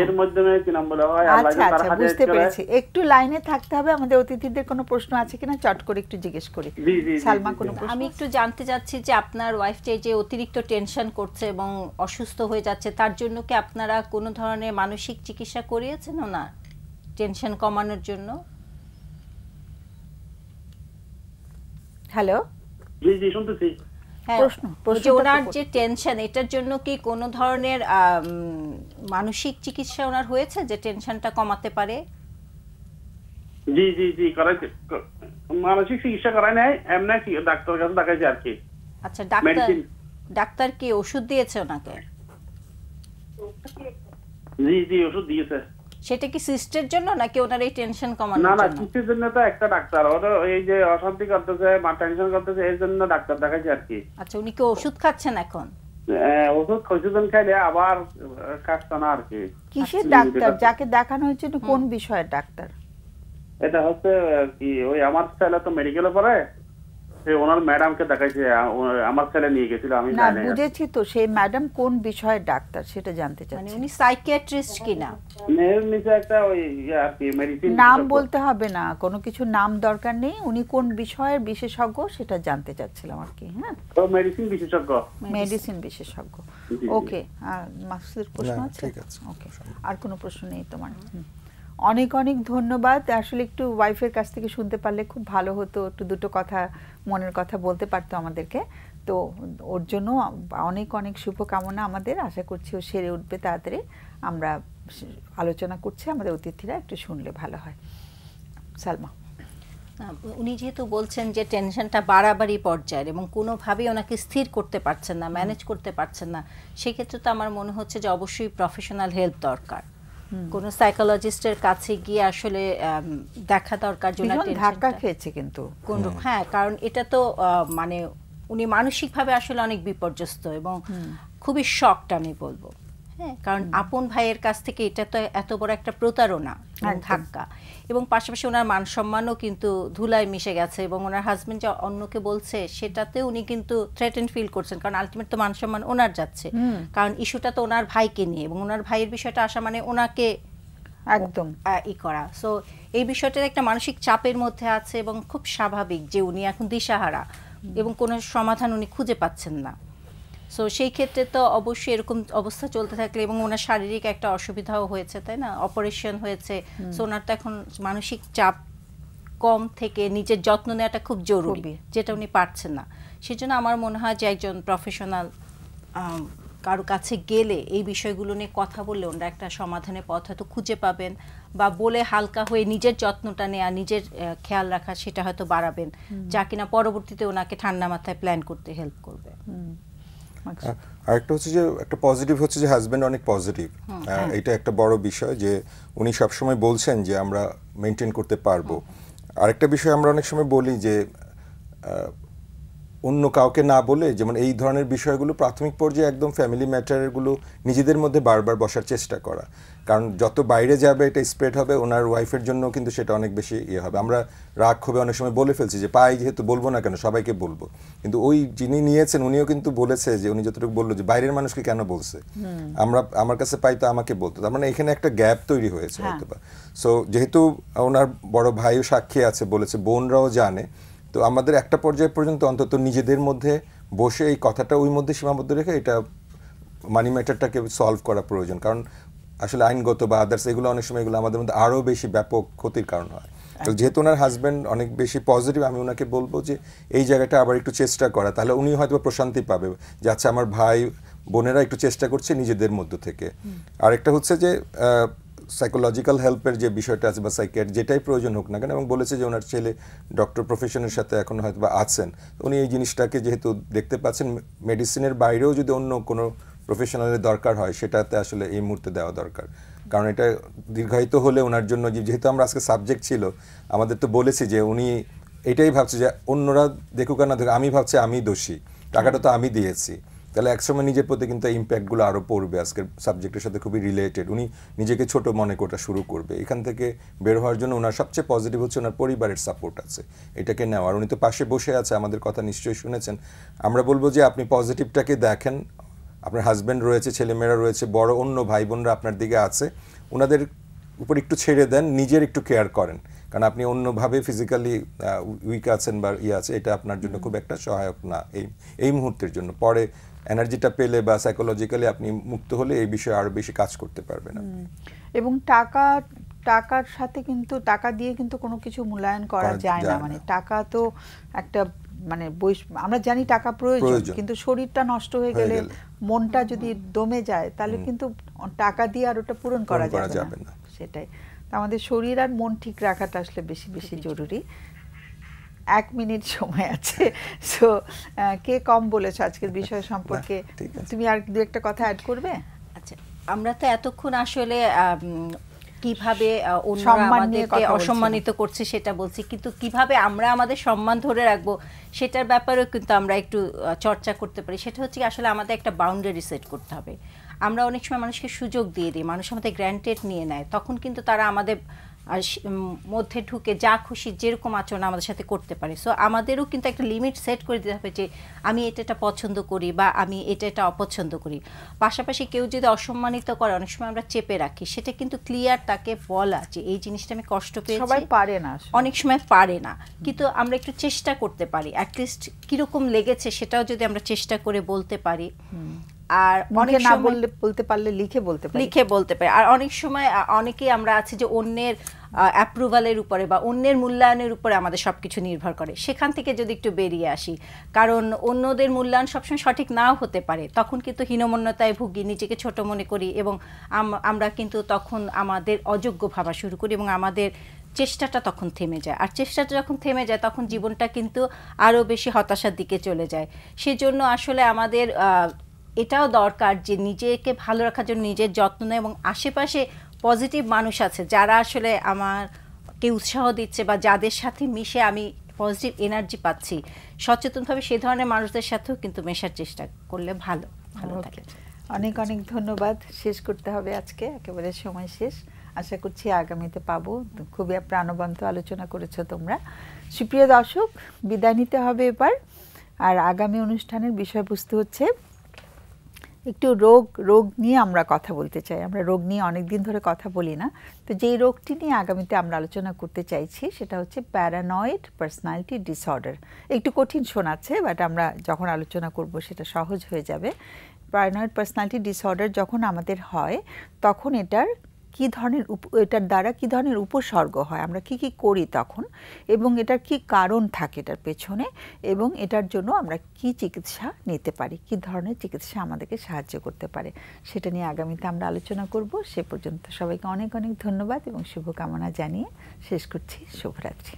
এর মাধ্যমে কি নাম বলা হয়, আল্লাহ যদি তার হাতে বুঝতে পেরেছি। একটু লাইনে থাকতে হবে। আমাদের অতিথিদের কোনো প্রশ্ন আছে কিনা চট করে একটু জিজ্ঞেস করি। সালমা, কোনো প্রশ্ন? আমি একটু জানতে চাচ্ছি যে আপনার ওয়াইফটা যে অতিরিক্ত টেনশন করছে এবং অসুস্থ হয়ে যাচ্ছে, তার জন্য কি আপনারা কোনো ধরনের মানসিক চিকিৎসা করিয়েছেন না টেনশন কমানোর জন্য? হ্যালো, জি জি শুনতেছি। ওনার যে টেনশন, এটার জন্য কি কোনো ধরনের মানসিক চিকিৎসা ওনার হয়েছে যে টেনশনটা কমাতে পারে? জি জি জি, মানসিক চিকিৎসা করাই নাই, এমনি ডাক্তারের কাছে দেখাইছি আর কি। আচ্ছা, ডাক্তার কি ওষুধ দিয়েছে ওনাকে? জি জি, ওষুধ দিয়েছে। সেটা কি সিস্টের জন্য নাকি ওনার এই টেনশন কমানোর জন্য? না না, সিস্টের জন্য তো একটা ডাক্তার, ওর এই যে অশান্তি করতেছে বা টেনশন করতেছে, এর জন্য ডাক্তার দেখাইছি আর কি। আচ্ছা, উনি কি ওষুধ খাচ্ছেন এখন? ওষুধ কিছুদিন খাইলে আবার কাটছে না আর কি। কিসের ডাক্তার যাকে দেখানো হয়েছে? কোন বিষয়ের ডাক্তার? এটা হচ্ছে কি, ওই আমার ছেলে তো মেডিকেলে পড়ে, ওনার ম্যাডামকে দেখাইছে, আমার ছেলে নিয়ে গেছিল, আমি না বুঝেছি তো, সেই ম্যাডাম কোন বিষয়ের ডাক্তার সেটা জানতে চাচ্ছি। মানে উনি সাইকিয়াট্রিস্ট কিনা? নিচে একটা ওই আর কি মেডিসিন, নাম বলতে হবে না, কোনো কিছু নাম দরকার নেই। উনি কোন বিষয়ের বিশেষজ্ঞ সেটা জানতে চাচ্ছিলাম আর কি। হ্যাঁ, তো মেডিসিন বিশেষজ্ঞ। মেডিসিন বিশেষজ্ঞ, ওকে। মাসুদের প্রশ্ন আছে? ওকে, আর কোনো প্রশ্ন নেই তোমার? অনেক অনেক ধন্যবাদ। আসলে একটু ওয়াইফের কাছ থেকে শুনতে পারলে খুব ভালো হতো, একটু দুটো কথা মনের কথা বলতে পারতো আমাদেরকে। তো ওর জন্য অনেক অনেক শুভকামনা আমাদের। আশা করছি ও সেরে উঠবে তাড়াতাড়ি। আমরা আলোচনা করছি, আমাদের অতিথিরা একটু শুনলে ভালো হয়। সালমা, উনি যেহেতু বলছেন যে টেনশনটা বাড়াবাড়ি পর্যায়ের এবং কোনোভাবেই ওনাকে স্থির করতে পারছেন না, ম্যানেজ করতে পারছেন না, সেক্ষেত্রে তো আমার মনে হচ্ছে যে অবশ্যই প্রফেশনাল হেল্প দরকার। কোনো সাইকোলজিস্টের কাছে গিয়ে আসলে দেখা দরকার। ধাক্কা খেয়েছে কিন্তু কোন, হ্যাঁ, কারণ এটা তো মানে উনি মানসিকভাবে আসলে অনেক বিপর্যস্ত এবং খুবই শকড আমি বলবো। হ্যাঁ, কারণ আপন ভাইয়ের কাছ থেকে এটা তো এত বড় একটা প্রতারণা, ধাক্কা, এবং পাশাপাশি ওনার মান সম্মানও কিন্তু ধুলায় মিশে গেছে এবং ওনার হাজবেন্ড যে অন্যকে বলছে সেটাতে উনি কিন্তু থ্রেটেন ফিল করছেন, কারণ আলটিমেট তো মান সম্মান ওনার যাচ্ছে, কারণ ইস্যুটা তো ওনার ভাইকে নিয়ে এবং ওনার ভাইয়ের বিষয়টা আসা মানে ওনাকে একদম করা। সো এই বিষয়টার একটা মানসিক চাপের মধ্যে আছে এবং খুব স্বাভাবিক যে উনি এখন দিশাহারা এবং কোনো সমাধান উনি খুঁজে পাচ্ছেন না। সো সেই ক্ষেত্রে তো অবশ্যই এরকম অবস্থা চলতে থাকলে, এবং ওনার শারীরিক একটা অসুবিধাও হয়েছে, তাই না, অপারেশন হয়েছে, সো ওনার তো এখন মানসিক চাপ কম থেকে নিজের যত্ন নেওয়াটা খুব জরুরি, যেটা উনি পারছেন না। সেজন্য আমার মনে হয় যে একজন প্রফেশনাল কারো কাছে গেলে এই বিষয়গুলো নিয়ে কথা বললে ওনারা একটা সমাধানের পথ হয়তো খুঁজে পাবেন, বা বলে হালকা হয়ে নিজের যত্নটা নেওয়া, নিজের খেয়াল রাখা, সেটা হয়তো বাড়াবেন, যা কিনা পরবর্তীতে ওনাকে ঠান্ডা মাথায় প্ল্যান করতে হেল্প করবে। আরেকটা হচ্ছে যে একটা পজিটিভ হচ্ছে যে হাজব্যান্ড অনেক পজিটিভ, এটা একটা বড় বিষয় যে উনি সবসময় বলছেন যে আমরা মেনটেন করতে পারবো। আরেকটা বিষয় আমরা অনেক সময় বলি যে অন্য কাউকে না বলে, যেমন এই ধরনের বিষয়গুলো প্রাথমিক পর্যায়ে একদম ফ্যামিলি ম্যাটারগুলো নিজেদের মধ্যে বারবার বসার চেষ্টা করা, কারণ যত বাইরে যাবে এটা স্প্রেড হবে, ওনার ওয়াইফের জন্য কিন্তু সেটা অনেক বেশি ইয়ে হবে। আমরা রাগ ক্ষোভে অনেক সময় বলে ফেলছি যে পাই যেহেতু বলবো না কেন, সবাইকে বলবো, কিন্তু ওই যিনি নিয়েছেন উনিও কিন্তু বলেছে যে উনি যতটুকু বললো যে বাইরের মানুষকে কেন বলছে, আমার কাছে পাই তো আমাকে বলতো, তার মানে এখানে একটা গ্যাপ তৈরি হয়েছে হয়তো বা। সো যেহেতু ওনার বড় ভাইও সাক্ষী আছে, বলেছে বোনরাও জানে, তো আমাদের একটা পর্যায় পর্যন্ত অন্তত নিজেদের মধ্যে বসে এই কথাটা ওই মধ্যে সীমাবদ্ধ রেখে এটা মানি ম্যাটারটাকে সলভ করা প্রয়োজন, কারণ আসলে আইনগত বা আদার্স এগুলো অনেক সময় এগুলো আমাদের মধ্যে আরও বেশি ব্যাপক ক্ষতির কারণ হয়। তো যেহেতু ওনার হাজব্যান্ড অনেক বেশি পজিটিভ, আমি ওনাকে বলবো যে এই জায়গাটা আবার একটু চেষ্টা করা, তাহলে উনি হয়তো প্রশান্তি পাবে যে আচ্ছা আমার ভাই বোনেরা একটু চেষ্টা করছে নিজেদের মধ্য থেকে। আরেকটা হচ্ছে যে সাইকোলজিক্যাল হেল্পের যে বিষয়টা আছে বা সাইকিয়াট্রি যেটাই প্রয়োজন হোক না কেন, এবং বলেছে যে ওনার ছেলে ডক্টর প্রফেশনের সাথে এখন হয়তো বা আছেন, উনি এই জিনিসটাকে যেহেতু দেখতে পাচ্ছেন মেডিসিনের বাইরেও যদি অন্য কোনো প্রফেশনালের দরকার হয় সেটাতে আসলে এই মুহূর্তে দেওয়া দরকার। কারণ এটা দীর্ঘায়িত হলে ওনার জন্য, যেহেতু আমরা আজকে সাবজেক্ট ছিল আমাদের, তো বলেছি যে উনি এটাই ভাবছে যে অন্যরা দেখুক আর না দেখুক, আমি ভাবছি আমি দোষী, টাকাটা তো আমি দিয়েছি, তাহলে একসময় নিজের প্রতি কিন্তু ইম্প্যাক্টগুলো আরও পড়বে। আজকের সাবজেক্টের সাথে খুবই রিলেটেড, উনি নিজেকে ছোট মনে করা শুরু করবে। এখান থেকে বের হওয়ার জন্য ওনার সবচেয়ে পজিটিভ হচ্ছে ওনার পরিবারের সাপোর্ট আছে এটাকে নেওয়ার। উনি তো পাশে বসে আছে, আমাদের কথা নিশ্চয়ই শুনেছেন। আমরা বলবো যে আপনি পজিটিভটাকে দেখেন, আপনার হাজব্যান্ড রয়েছে, ছেলেমেয়েরা রয়েছে, বড় অন্য ভাই বোনরা আপনার দিকে আছে, ওনাদের উপর একটু ছেড়ে দেন, নিজের একটু কেয়ার করেন। কারণ আপনি অন্যভাবে ফিজিক্যালি উইক আছেন বা আছে, এটা আপনার জন্য খুব একটা সহায়ক না এই মুহূর্তের জন্য। পরে এনার্জিটা পেলে বা সাইকোলজিক্যালি আপনি মুক্ত হলে এই বিষয়ে আরো বেশি কাজ করতে পারবেন। এবং টাকার সাথে কিন্তু টাকা দিয়ে কিন্তু কোনো কিছু মূল্যায়ন করা যায় না। মানে টাকা তো একটা মানে আমরা জানি টাকা প্রয়োজন, কিন্তু শরীরটা নষ্ট হয়ে গেলে মনটা যদি দমে যায় তাহলে কিন্তু টাকা দিয়ে আর ওটা পূরণ করা যাবে না। সেটাই আমাদের শরীর আর মন ঠিক রাখাটা আসলে বেশি বেশি জরুরি। 1 মিনিট সময় আছে, সো কে কম বলেছো আজকের বিষয় সম্পর্কে? তুমি আর দু একটা কথা অ্যাড করবে? আচ্ছা, আমরা তো এতক্ষণ আসলে কিভাবে অন্যরা আমাদেরকে অসম্মানিত করছে সেটা বলছি, কিন্তু কিভাবে আমরা আমাদের সম্মান ধরে রাখবো সেটার ব্যাপারেও কিন্তু আমরা একটু চর্চা করতে পারি। সেটা হচ্ছে আসলে আমাদের একটা বাউন্ডারি সেট করতে হবে। আমরা অনেক সময় মানুষকে সুযোগ দিয়ে দিই, মানুষ আমাদের গ্র্যান্টেড নিয়ে নেয়, তখন কিন্তু তারা আমাদের মধ্যে ঢুকে যা খুশি যেরকম আচরণ আমাদের সাথে করতে পারে। সো আমাদেরও কিন্তু একটা লিমিট সেট করে দিতে হবে যে আমি এটা পছন্দ করি বা আমি এটা অপছন্দ করি। পাশাপাশি কেউ যদি অসম্মানিত করে, অনেক সময় আমরা চেপে রাখি, সেটা কিন্তু ক্লিয়ার তাকে বলা যে এই জিনিসটা আমি কষ্ট পেয়েছি। সবাই পারে না, অনেক সময় পারে না, কিন্তু আমরা একটু চেষ্টা করতে পারি, অ্যাটলিস্ট কিরকম লেগেছে সেটাও যদি আমরা চেষ্টা করে বলতে পারি। আর অনেক না বলতে পারলে লিখে বলতে পারি। আর অনেক সময় অনেকেই আমরা আছি যে অন্যের অ্যাপ্রুভালের উপরে বা অন্যের মূল্যায়নের উপরে আমাদের সবকিছু নির্ভর করে, সেখান থেকে যদি একটু বেরিয়ে আসি, কারণ অন্যদের মূল্যায়ন সবসময় সঠিক নাও হতে পারে, তখন কিন্তু হীনমন্যতায় ভুগি, নিজেকে ছোট মনে করি এবং আমরা কিন্তু তখন আমাদের অযোগ্য ভাবা শুরু করি এবং আমাদের চেষ্টাটা তখন থেমে যায়। আর চেষ্টাটা যখন থেমে যায় তখন জীবনটা কিন্তু আরও বেশি হতাশার দিকে চলে যায়। সেজন্য আসলে আমাদের এটাও দরকার যে নিজেকে ভালো রাখার জন্য নিজের যত্ন নেয় এবং আশেপাশে পজিটিভ মানুষ আছে যারা আসলে আমাকে উৎসাহ দিচ্ছে বা যাদের সাথে মিশে আমি পজিটিভ এনার্জি পাচ্ছি, সচেতনভাবে সে ধরনের মানুষদের সাথেও কিন্তু মেশার চেষ্টা করলে ভালো থাকে। অনেক অনেক ধন্যবাদ। শেষ করতে হবে আজকে, একেবারে সময় শেষ। আশা করছি আগামীতে পাবো। খুবই প্রাণবন্ত আলোচনা করেছো তোমরা। সুপ্রিয় দর্শক, বিদায় নিতে হবে এবার। আর আগামী অনুষ্ঠানের বিষয়বস্তু হচ্ছে একটু রোগ নিয়ে আমরা কথা বলতে চাই। আমরা রোগ নিয়ে অনেকদিন ধরে কথা বলি না, তো যেই রোগটি নিয়ে আগামীতে আমরা আলোচনা করতে চাইছি সেটা হচ্ছে প্যারানয়েড পার্সোনালিটি ডিসঅর্ডার। একটু কঠিন শোনাচ্ছে, বাট আমরা যখন আলোচনা করব সেটা সহজ হয়ে যাবে। প্যারানয়েড পার্সোনালিটি ডিসঅর্ডার যখন আমাদের হয় তখন এটার দ্বারা কি ধরনের উপসর্গ হয়, আমরা কি করি তখন, এবং এটার কি কারণ থাকে এটার পেছনে, এবং এটার জন্য আমরা কি চিকিৎসা নিতে পারি, কি ধরনের চিকিৎসা আমাদেরকে সাহায্য করতে পারে, সেটা নিয়ে আগামীতে আমরা আলোচনা করব। সে পর্যন্ত সবাইকে অনেক অনেক ধন্যবাদ এবং শুভকামনা জানিয়ে শেষ করছি। শুভরাত্রি।